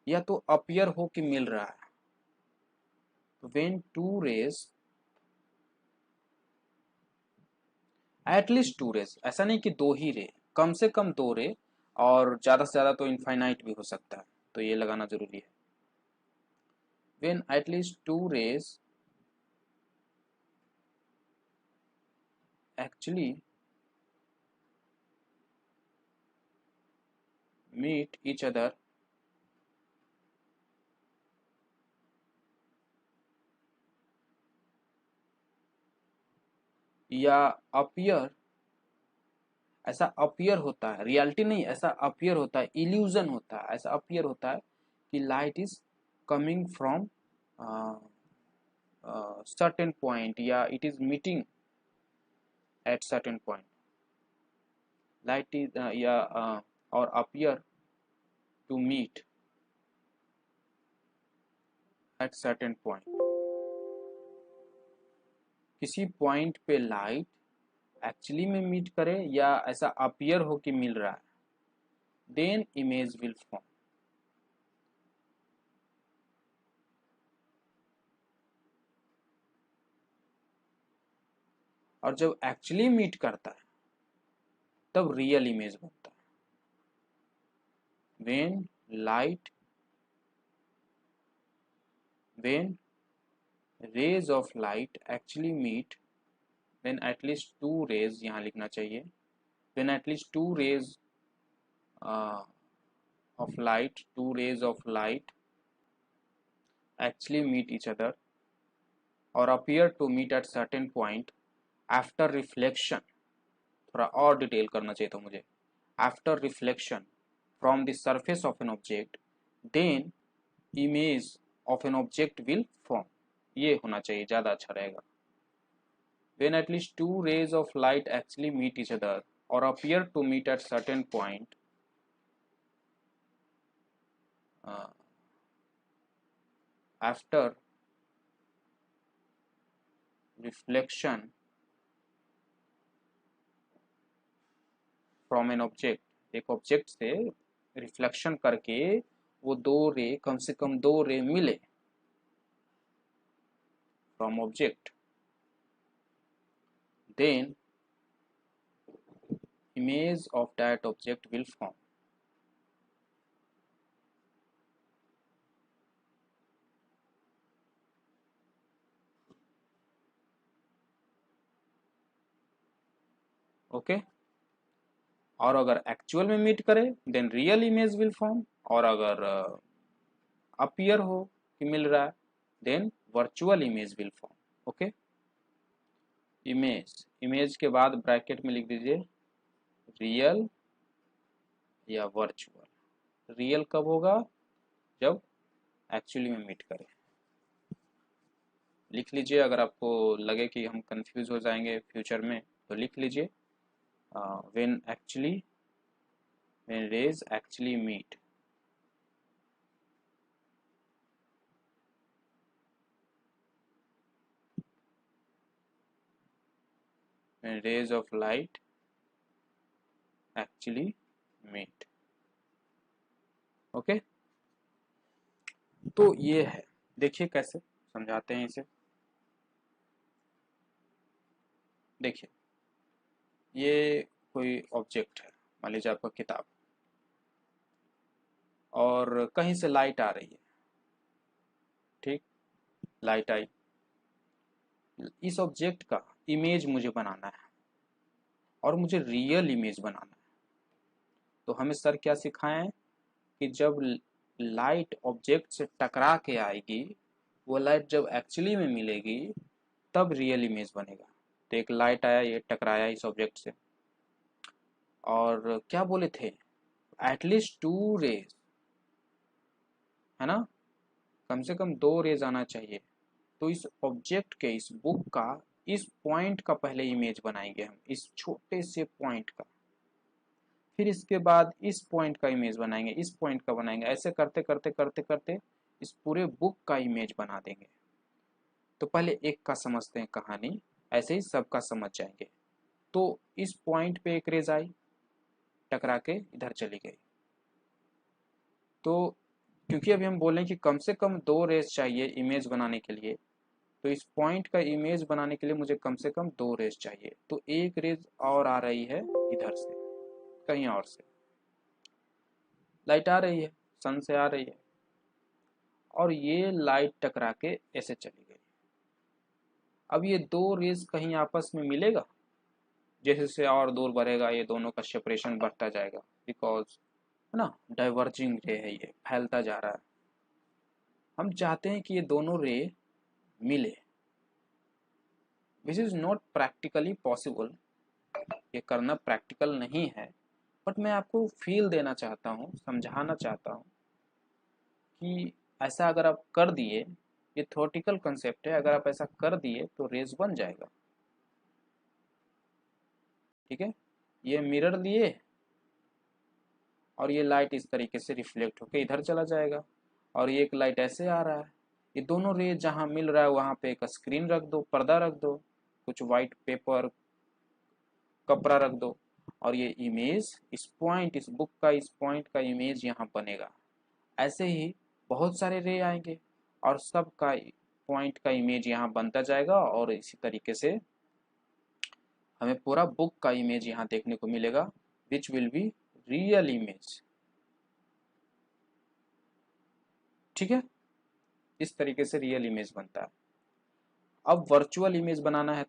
या तो अपीयर हो कि मिल रहा है। When two rays, at least two rays, ऐसा नहीं कि दो ही रे, कम से कम दो रे, और ज्यादा से ज्यादा तो इनफाइनाइट भी हो सकता है, तो ये लगाना जरूरी है। When at least two rays actually meet each other या अपीयर, ऐसा अपीयर होता है, रियलिटी नहीं, ऐसा अपीयर होता है, इल्यूजन होता है, ऐसा अपीयर होता है कि light is coming from certain point, या it is meeting at certain point, light is या और appear to meet at certain point. किसी पॉइंट पे लाइट एक्चुअली में मीट करे या ऐसा अपीयर हो कि मिल रहा है, देन इमेज विल फॉर्म। और जब एक्चुअली मीट करता है तब रियल इमेज बनता है। when light when rays of light actually meet, when at least two rays, यहाँ लिखना चाहिए, when at least two rays of light, two rays of light actually meet each other or appear to meet at certain point after reflection, थोड़ा और detail करना चाहिए था मुझे, after reflection from the surface of an object, then image of an object will form, ये होना चाहिए, ज़्यादा अच्छा रहेगा। when at least two rays of light actually meet each other or appear to meet at certain point, after reflection from an object, एक object से reflection करके वो दो रे, कम से कम दो रे मिले from object, then image of that object will form. Okay okay? और अगर एक्चुअल में मीट करे then real image will form, और अगर अपीयर हो कि मिल रहा है then virtual image will form. Okay, image, image के बाद ब्रैकेट में लिख दीजिए रियल या वर्चुअल। रियल कब होगा? जब एक्चुअली में मीट करें। लिख लीजिए, अगर आपको लगे कि हम कंफ्यूज हो जाएंगे फ्यूचर में तो लिख लीजिए when actually, when rays actually meet. When rays of light actually meet. Okay, तो ये है, देखिए कैसे समझाते हैं इसे। देखिए ये कोई ऑब्जेक्ट है, मान लीजिए आपका किताब, और कहीं से लाइट आ रही है, ठीक, लाइट आई, इस ऑब्जेक्ट का इमेज मुझे बनाना है और मुझे रियल इमेज बनाना है। तो हमें सर क्या सिखाएं कि जब लाइट ऑब्जेक्ट से टकरा के आएगी, वो लाइट जब एक्चुअली में मिलेगी तब रियल इमेज बनेगा। तो एक लाइट आया, ये टकराया इस ऑब्जेक्ट से, और क्या बोले थे, एटलीस्ट 2 रेज, है ना, कम से कम 2 रेज आना चाहिए। तो इस ऑब्जेक्ट के, इस बुक का, इस पॉइंट का पहले इमेज बनाएंगे हम, इस छोटे से पॉइंट का, फिर इसके बाद इस पॉइंट का इमेज बनाएंगे, इस पॉइंट का बनाएंगे, ऐसे करते करते करते करते इस पूरे बुक का इमेज बना देंगे। तो पहले एक का समझते हैं कहानी, ऐसे ही सबका समझ जाएंगे। तो इस पॉइंट पे एक रेज आई, टकरा के इधर चली गई। तो क्योंकि अभी हम बोलें कि कम से कम 2 रेज चाहिए इमेज बनाने के लिए, तो इस पॉइंट का इमेज बनाने के लिए मुझे कम से कम 2 रेज चाहिए। तो एक रेज और आ रही है इधर से, कहीं और से लाइट आ रही है, सन से आ रही है, और ये लाइट टकरा के ऐसे चली गई। अब ये 2 रेज कहीं आपस में मिलेगा? जैसे जैसे और दूर बढ़ेगा ये दोनों का सेपरेशन बढ़ता जाएगा, बिकॉज है ना, डाइवर्जिंग रे है, ये फैलता जा रहा है। हम चाहते हैं कि ये दोनों रे मिले, which is not practically possible, ये करना प्रैक्टिकल नहीं है, बट मैं आपको फील देना चाहता हूँ, समझाना चाहता हूँ कि ऐसा अगर आप कर दिए, ये थ्योरेटिकल कंसेप्ट है, अगर आप ऐसा कर दिए तो रेज बन जाएगा। ठीक है, ये मिरर लिए और ये लाइट इस तरीके से रिफ्लेक्ट होकर इधर चला जाएगा, और ये एक लाइट ऐसे आ रहा है, ये दोनों रे जहाँ मिल रहा है वहाँ पे एक स्क्रीन रख दो, पर्दा रख दो, कुछ वाइट पेपर, कपड़ा रख दो, और ये इमेज, इस पॉइंट, इस बुक का, इस पॉइंट का इमेज यहाँ बनेगा। ऐसे ही बहुत सारे रे आएंगे और सब का पॉइंट का इमेज यहाँ बनता जाएगा, और इसी तरीके से हमें पूरा बुक का इमेज यहाँ देखने को मिलेगा, which will be real image. ठीक है, इस तरीके से रियल इमेज बनता है। अब वर्चुअल इमेज बनाना है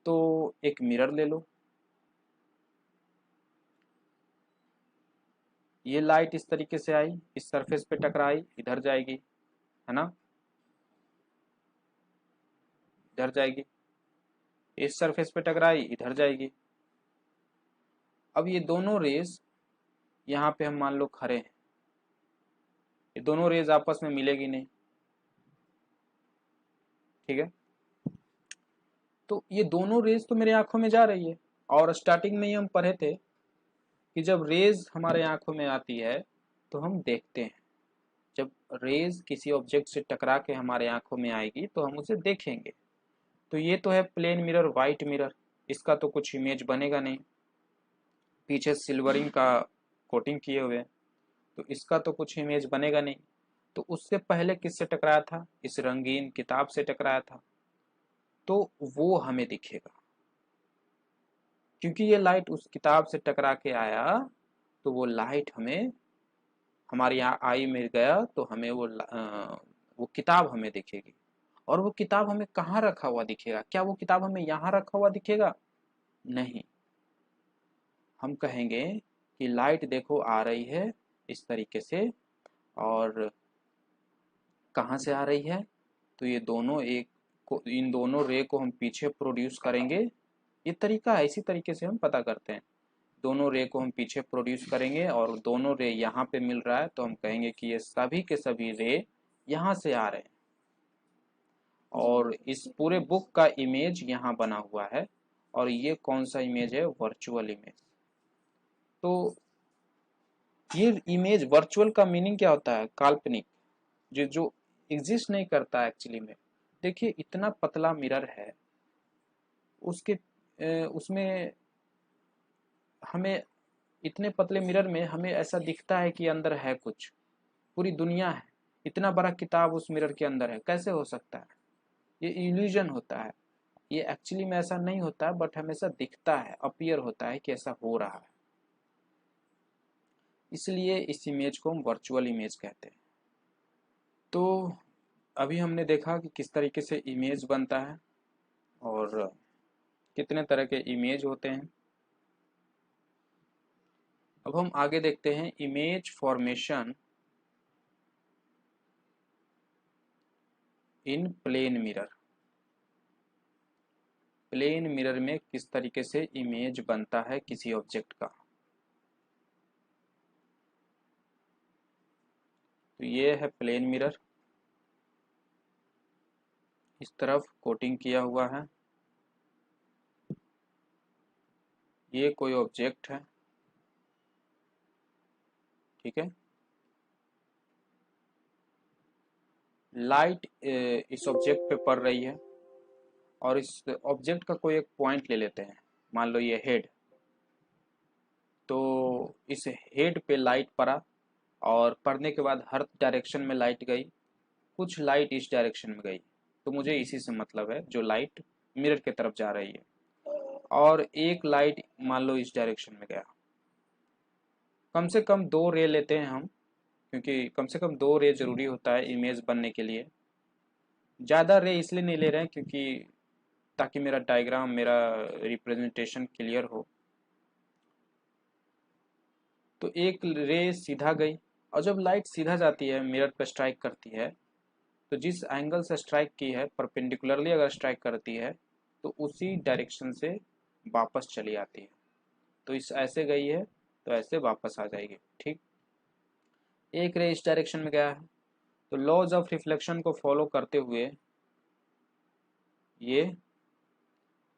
तो एक मिरर ले लो, ये लाइट इस तरीके से आई, इस सरफेस पे टकराई, इधर जाएगी, है ना, इधर जाएगी, इस सरफेस पे टकराई, इधर जाएगी। अब ये दोनों रेज यहाँ पे हम मान लो खड़े हैं, ये दोनों रेज आपस में मिलेगी नहीं, ठीक है। तो ये दोनों रेज तो मेरे आंखों में जा रही है, और स्टार्टिंग में ही हम पढ़े थे कि जब रेज हमारे आंखों में आती है तो हम देखते हैं, जब रेज किसी ऑब्जेक्ट से टकरा के हमारे आंखों में आएगी तो हम उसे देखेंगे। तो ये तो है प्लेन मिरर, वाइट मिरर, इसका तो कुछ इमेज बनेगा नहीं, पीछे सिल्वरिंग का कोटिंग किए हुए, तो इसका तो कुछ इमेज बनेगा नहीं। तो उससे पहले किससे टकराया था? इस रंगीन किताब से टकराया था, तो वो हमें दिखेगा, क्योंकि ये लाइट उस किताब से टकरा के आया, तो वो लाइट हमें, हमारे यहाँ आई में गया, तो हमें वो किताब हमें दिखेगी। और वो किताब हमें कहाँ रखा हुआ दिखेगा? क्या वो किताब हमें यहाँ रखा हुआ दिखेगा? नहीं, हम कहेंगे कि लाइट देखो आ रही है इस तरीके से, और कहाँ से आ रही है? तो ये दोनों एक इन दोनों रे को हम पीछे प्रोड्यूस करेंगे, ये तरीका है, इसी तरीके से हम पता करते हैं। दोनों रे को हम पीछे प्रोड्यूस करेंगे और दोनों रे यहाँ पे मिल रहा है तो हम कहेंगे कि ये सभी के सभी रे यहाँ से आ रहे हैं, और इस पूरे बुक का इमेज यहाँ बना हुआ है। और ये कौन सा इमेज है? Virtual image. तो ये इमेज वर्चुअल का मीनिंग क्या होता है? काल्पनिक, जो एग्जिस्ट नहीं करता एक्चुअली में। देखिए इतना पतला मिरर है, उसके उसमें हमें, इतने पतले मिरर में हमें ऐसा दिखता है कि अंदर है कुछ, पूरी दुनिया है, इतना बड़ा किताब उस मिरर के अंदर है, कैसे हो सकता है? ये इल्यूजन होता है, ये एक्चुअली में ऐसा नहीं होता है, बट हमेशा दिखता है, अपीयर होता है कि ऐसा हो रहा है। इसलिए इस इमेज को हम वर्चुअल इमेज कहते हैं। तो अभी हमने देखा कि किस तरीके से इमेज बनता है और कितने तरह के इमेज होते हैं। अब हम आगे देखते हैं image formation in plane mirror. Plane mirror में किस तरीके से इमेज बनता है किसी ऑब्जेक्ट का। तो ये है प्लेन मिरर, इस तरफ कोटिंग किया हुआ है, ये कोई ऑब्जेक्ट है, ठीक है। लाइट इस ऑब्जेक्ट पे पड़ रही है और इस ऑब्जेक्ट का कोई एक पॉइंट ले लेते हैं, मान लो ये हेड। तो इस हेड पे लाइट पड़ा और पड़ने के बाद हर डायरेक्शन में लाइट गई, कुछ लाइट इस डायरेक्शन में गई, तो मुझे इसी से मतलब है, जो लाइट मिरर की तरफ जा रही है। और एक लाइट मान लो इस डायरेक्शन में गया। कम से कम दो रे लेते हैं हम, क्योंकि कम से कम दो रे जरूरी होता है इमेज बनने के लिए। ज़्यादा रे इसलिए नहीं ले रहे हैं क्योंकि ताकि मेरा डायग्राम, मेरा रिप्रेजेंटेशन क्लियर हो। तो एक रे सीधा गई, और जब लाइट सीधा जाती है, मिरर पर स्ट्राइक करती है, तो जिस एंगल से स्ट्राइक की है, परपेंडिकुलरली अगर स्ट्राइक करती है तो उसी डायरेक्शन से वापस चली आती है। तो इस ऐसे गई है तो ऐसे वापस आ जाएगी, ठीक। एक रे इस डायरेक्शन में गया है, तो लॉज ऑफ रिफ्लेक्शन को फॉलो करते हुए ये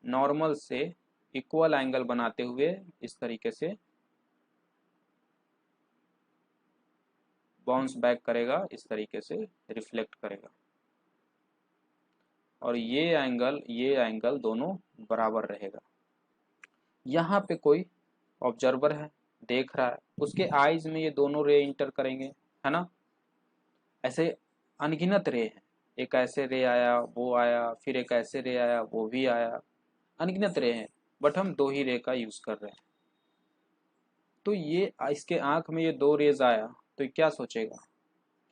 नॉर्मल से इक्वल एंगल बनाते हुए इस तरीके से बाउंस बैक करेगा, इस तरीके से रिफ्लेक्ट करेगा, और ये एंगल दोनों बराबर रहेगा। यहाँ पे कोई ऑब्जर्वर है, देख रहा है, उसके आईज में ये दोनों रे इंटर करेंगे, है ना। ऐसे अनगिनत रे हैं, एक ऐसे रे आया, वो आया, फिर एक ऐसे रे आया, वो भी आया, अनगिनत रे हैं, बट हम दो ही रे का यूज कर रहे हैं। तो ये इसके आंख में ये दो रेज आया, तो ये क्या सोचेगा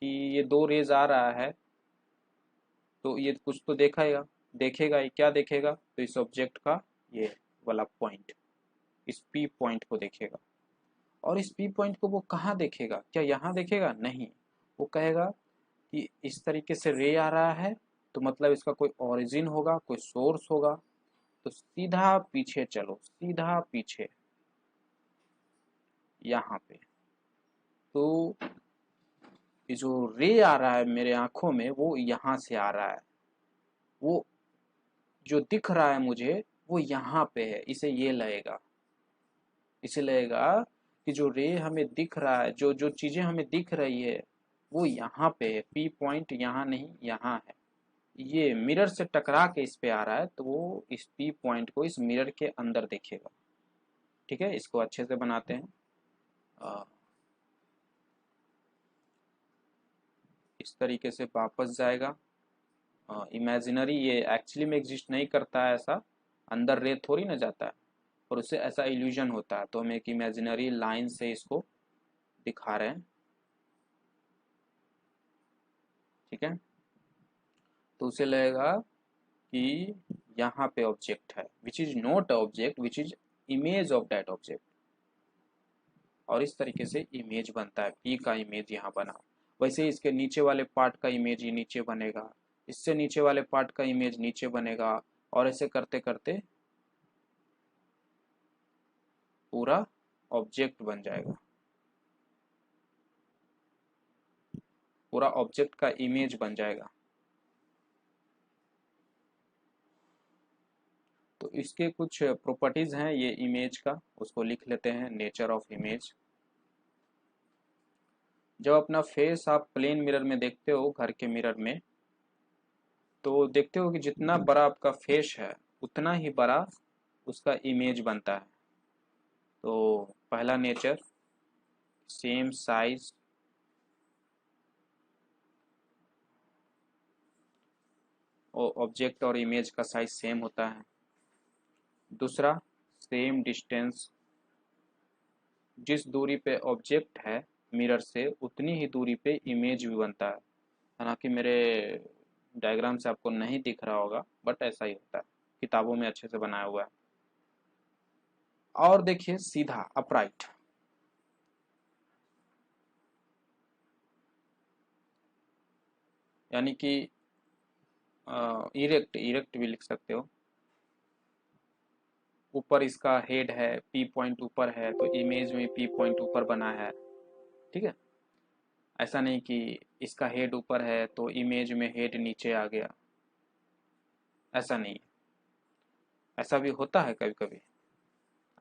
कि ये दो रेज आ रहा है, तो ये कुछ तो देखेगा, ये क्या देखेगा? तो इस ऑब्जेक्ट का ये वाला पॉइंट, इस पी पॉइंट को देखेगा। और इस पी पॉइंट को वो कहाँ देखेगा? क्या यहाँ देखेगा? नहीं, वो कहेगा कि इस तरीके से रे आ रहा है, तो मतलब इसका कोई ओरिजिन होगा, कोई सोर्स होगा, तो सीधा पीछे चलो, सीधा पीछे यहाँ पे। तो ये जो रे आ रहा है मेरे आंखों में, वो यहाँ से आ रहा है, वो जो दिख रहा है मुझे वो यहाँ पे है, इसे लगेगा कि जो रे हमें दिख रहा है, जो जो चीजें हमें दिख रही है, वो यहाँ पे है, पी पॉइंट यहाँ नहीं, यहाँ है। ये मिरर से टकरा के इस पे आ रहा है, तो वो इस पी पॉइंट को इस मिरर के अंदर देखेगा, ठीक है। इसको अच्छे से बनाते हैं। इस तरीके से वापस जाएगा। इमेजिनरी, ये एक्चुअली में एग्जिस्ट नहीं करता है, ऐसा अंदर रे थोड़ी ना जाता है, और उससे ऐसा इल्यूजन होता है, तो हम एक इमेजिनरी लाइन से इसको दिखा रहे हैं, ठीक है। तो उसे लगेगा कि यहाँ पे ऑब्जेक्ट है, which is not object, which is image of that object. और इस तरीके से इमेज बनता है, पी का इमेज यहाँ बना। वैसे ही इसके नीचे वाले पार्ट का इमेज ये नीचे बनेगा, इससे नीचे वाले पार्ट का इमेज नीचे बनेगा, और ऐसे करते करते पूरा ऑब्जेक्ट बन जाएगा, पूरा ऑब्जेक्ट का इमेज बन जाएगा। तो इसके कुछ प्रॉपर्टीज हैं ये इमेज का, उसको लिख लेते हैं। Nature of image. जब अपना फेस आप प्लेन मिरर में देखते हो, घर के मिरर में, तो देखते हो कि जितना बड़ा आपका फेस है उतना ही बड़ा उसका इमेज बनता है। तो पहला नेचर, सेम साइज, और ऑब्जेक्ट और इमेज का साइज सेम होता है। दूसरा, सेम डिस्टेंस, जिस दूरी पे ऑब्जेक्ट है मिरर से उतनी ही दूरी पे इमेज भी बनता है। हालांकि मेरे डायग्राम से आपको नहीं दिख रहा होगा, बट ऐसा ही होता है, किताबों में अच्छे से बनाया हुआ है। और देखिए सीधा, अपराइट, यानी कि इरेक्ट, इरेक्ट भी लिख सकते हो। ऊपर इसका हेड है, पी पॉइंट ऊपर है, तो इमेज में पी पॉइंट ऊपर बना है। ठीक है, ऐसा नहीं कि इसका हेड ऊपर है तो इमेज में हेड नीचे आ गया, ऐसा नहीं है। ऐसा भी होता है कभी कभी,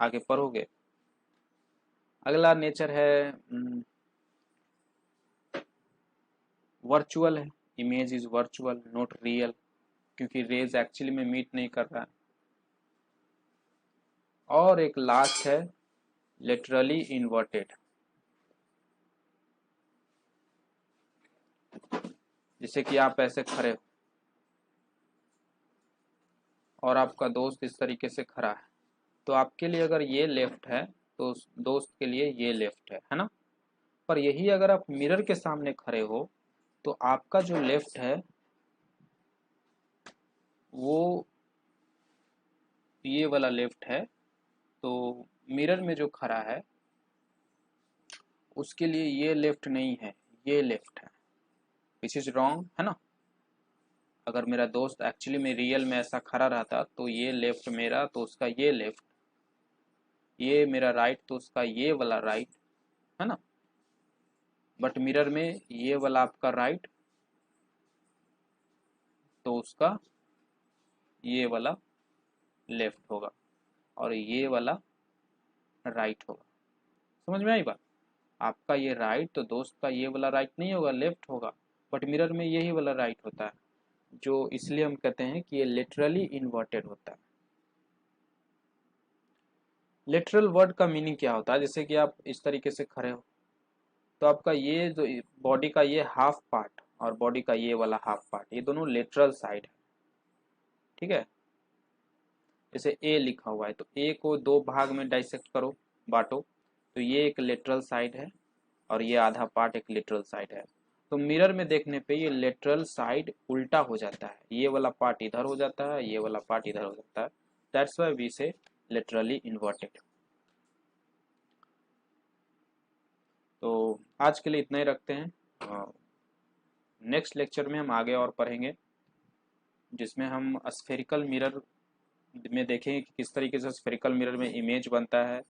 आगे पढ़ोगे। अगला नेचर है वर्चुअल है। Image is virtual not real, क्योंकि रेज एक्चुअली में मीट नहीं कर रहा है। और एक लास्ट है लिटरली इन्वर्टेड। जैसे कि आप ऐसे खड़े हो और आपका दोस्त इस तरीके से खड़ा है, तो आपके लिए अगर ये लेफ्ट है तो उस दोस्त के लिए ये लेफ्ट है ना। पर यही अगर आप मिरर के सामने खड़े हो तो आपका जो लेफ्ट है वो ये वाला लेफ्ट है, तो मिरर में जो खड़ा है उसके लिए ये लेफ्ट नहीं है, ये लेफ्ट है। विच इज रॉन्ग, है ना। अगर मेरा दोस्त एक्चुअली में रियल में ऐसा खड़ा रहता तो ये लेफ्ट मेरा, तो उसका ये लेफ्ट, ये मेरा राइट तो उसका ये वाला राइट, है ना। बट मिरर में ये वाला आपका राइट तो उसका ये वाला लेफ्ट होगा, और ये वाला राइट होगा। समझ में आई बात। आपका ये राइट तो दोस्त का ये वाला राइट नहीं होगा, लेफ्ट होगा। बट मिरर में यही वाला राइट होता है, जो इसलिए हम कहते हैं कि ये लिटरली इन्वर्टेड होता है। लिटरल वर्ड का मीनिंग क्या होता है, जैसे कि आप इस तरीके से खड़े हो तो आपका ये जो बॉडी का ये हाफ पार्ट और बॉडी का ये वाला हाफ पार्ट, ये दोनों लेटरल साइड है। ठीक है, जैसे ए लिखा हुआ है तो ए को दो भाग में डाइसेक्ट करो, बांटो, तो ये एक लेटरल साइड है और ये आधा पार्ट एक लेटरल साइड है। तो मिरर में देखने पे ये लेटरल साइड उल्टा हो जाता है, ये वाला पार्ट इधर हो जाता है, ये वाला पार्ट इधर हो जाता है। दैट्स व्हाई वी से लिटरली इन्वर्टेड। तो आज के लिए इतना ही रखते हैं। नेक्स्ट लेक्चर में हम आगे और पढ़ेंगे, जिसमें हम स्फेरिकल मिरर में देखेंगे कि किस तरीके से स्फेरिकल मिरर में इमेज बनता है।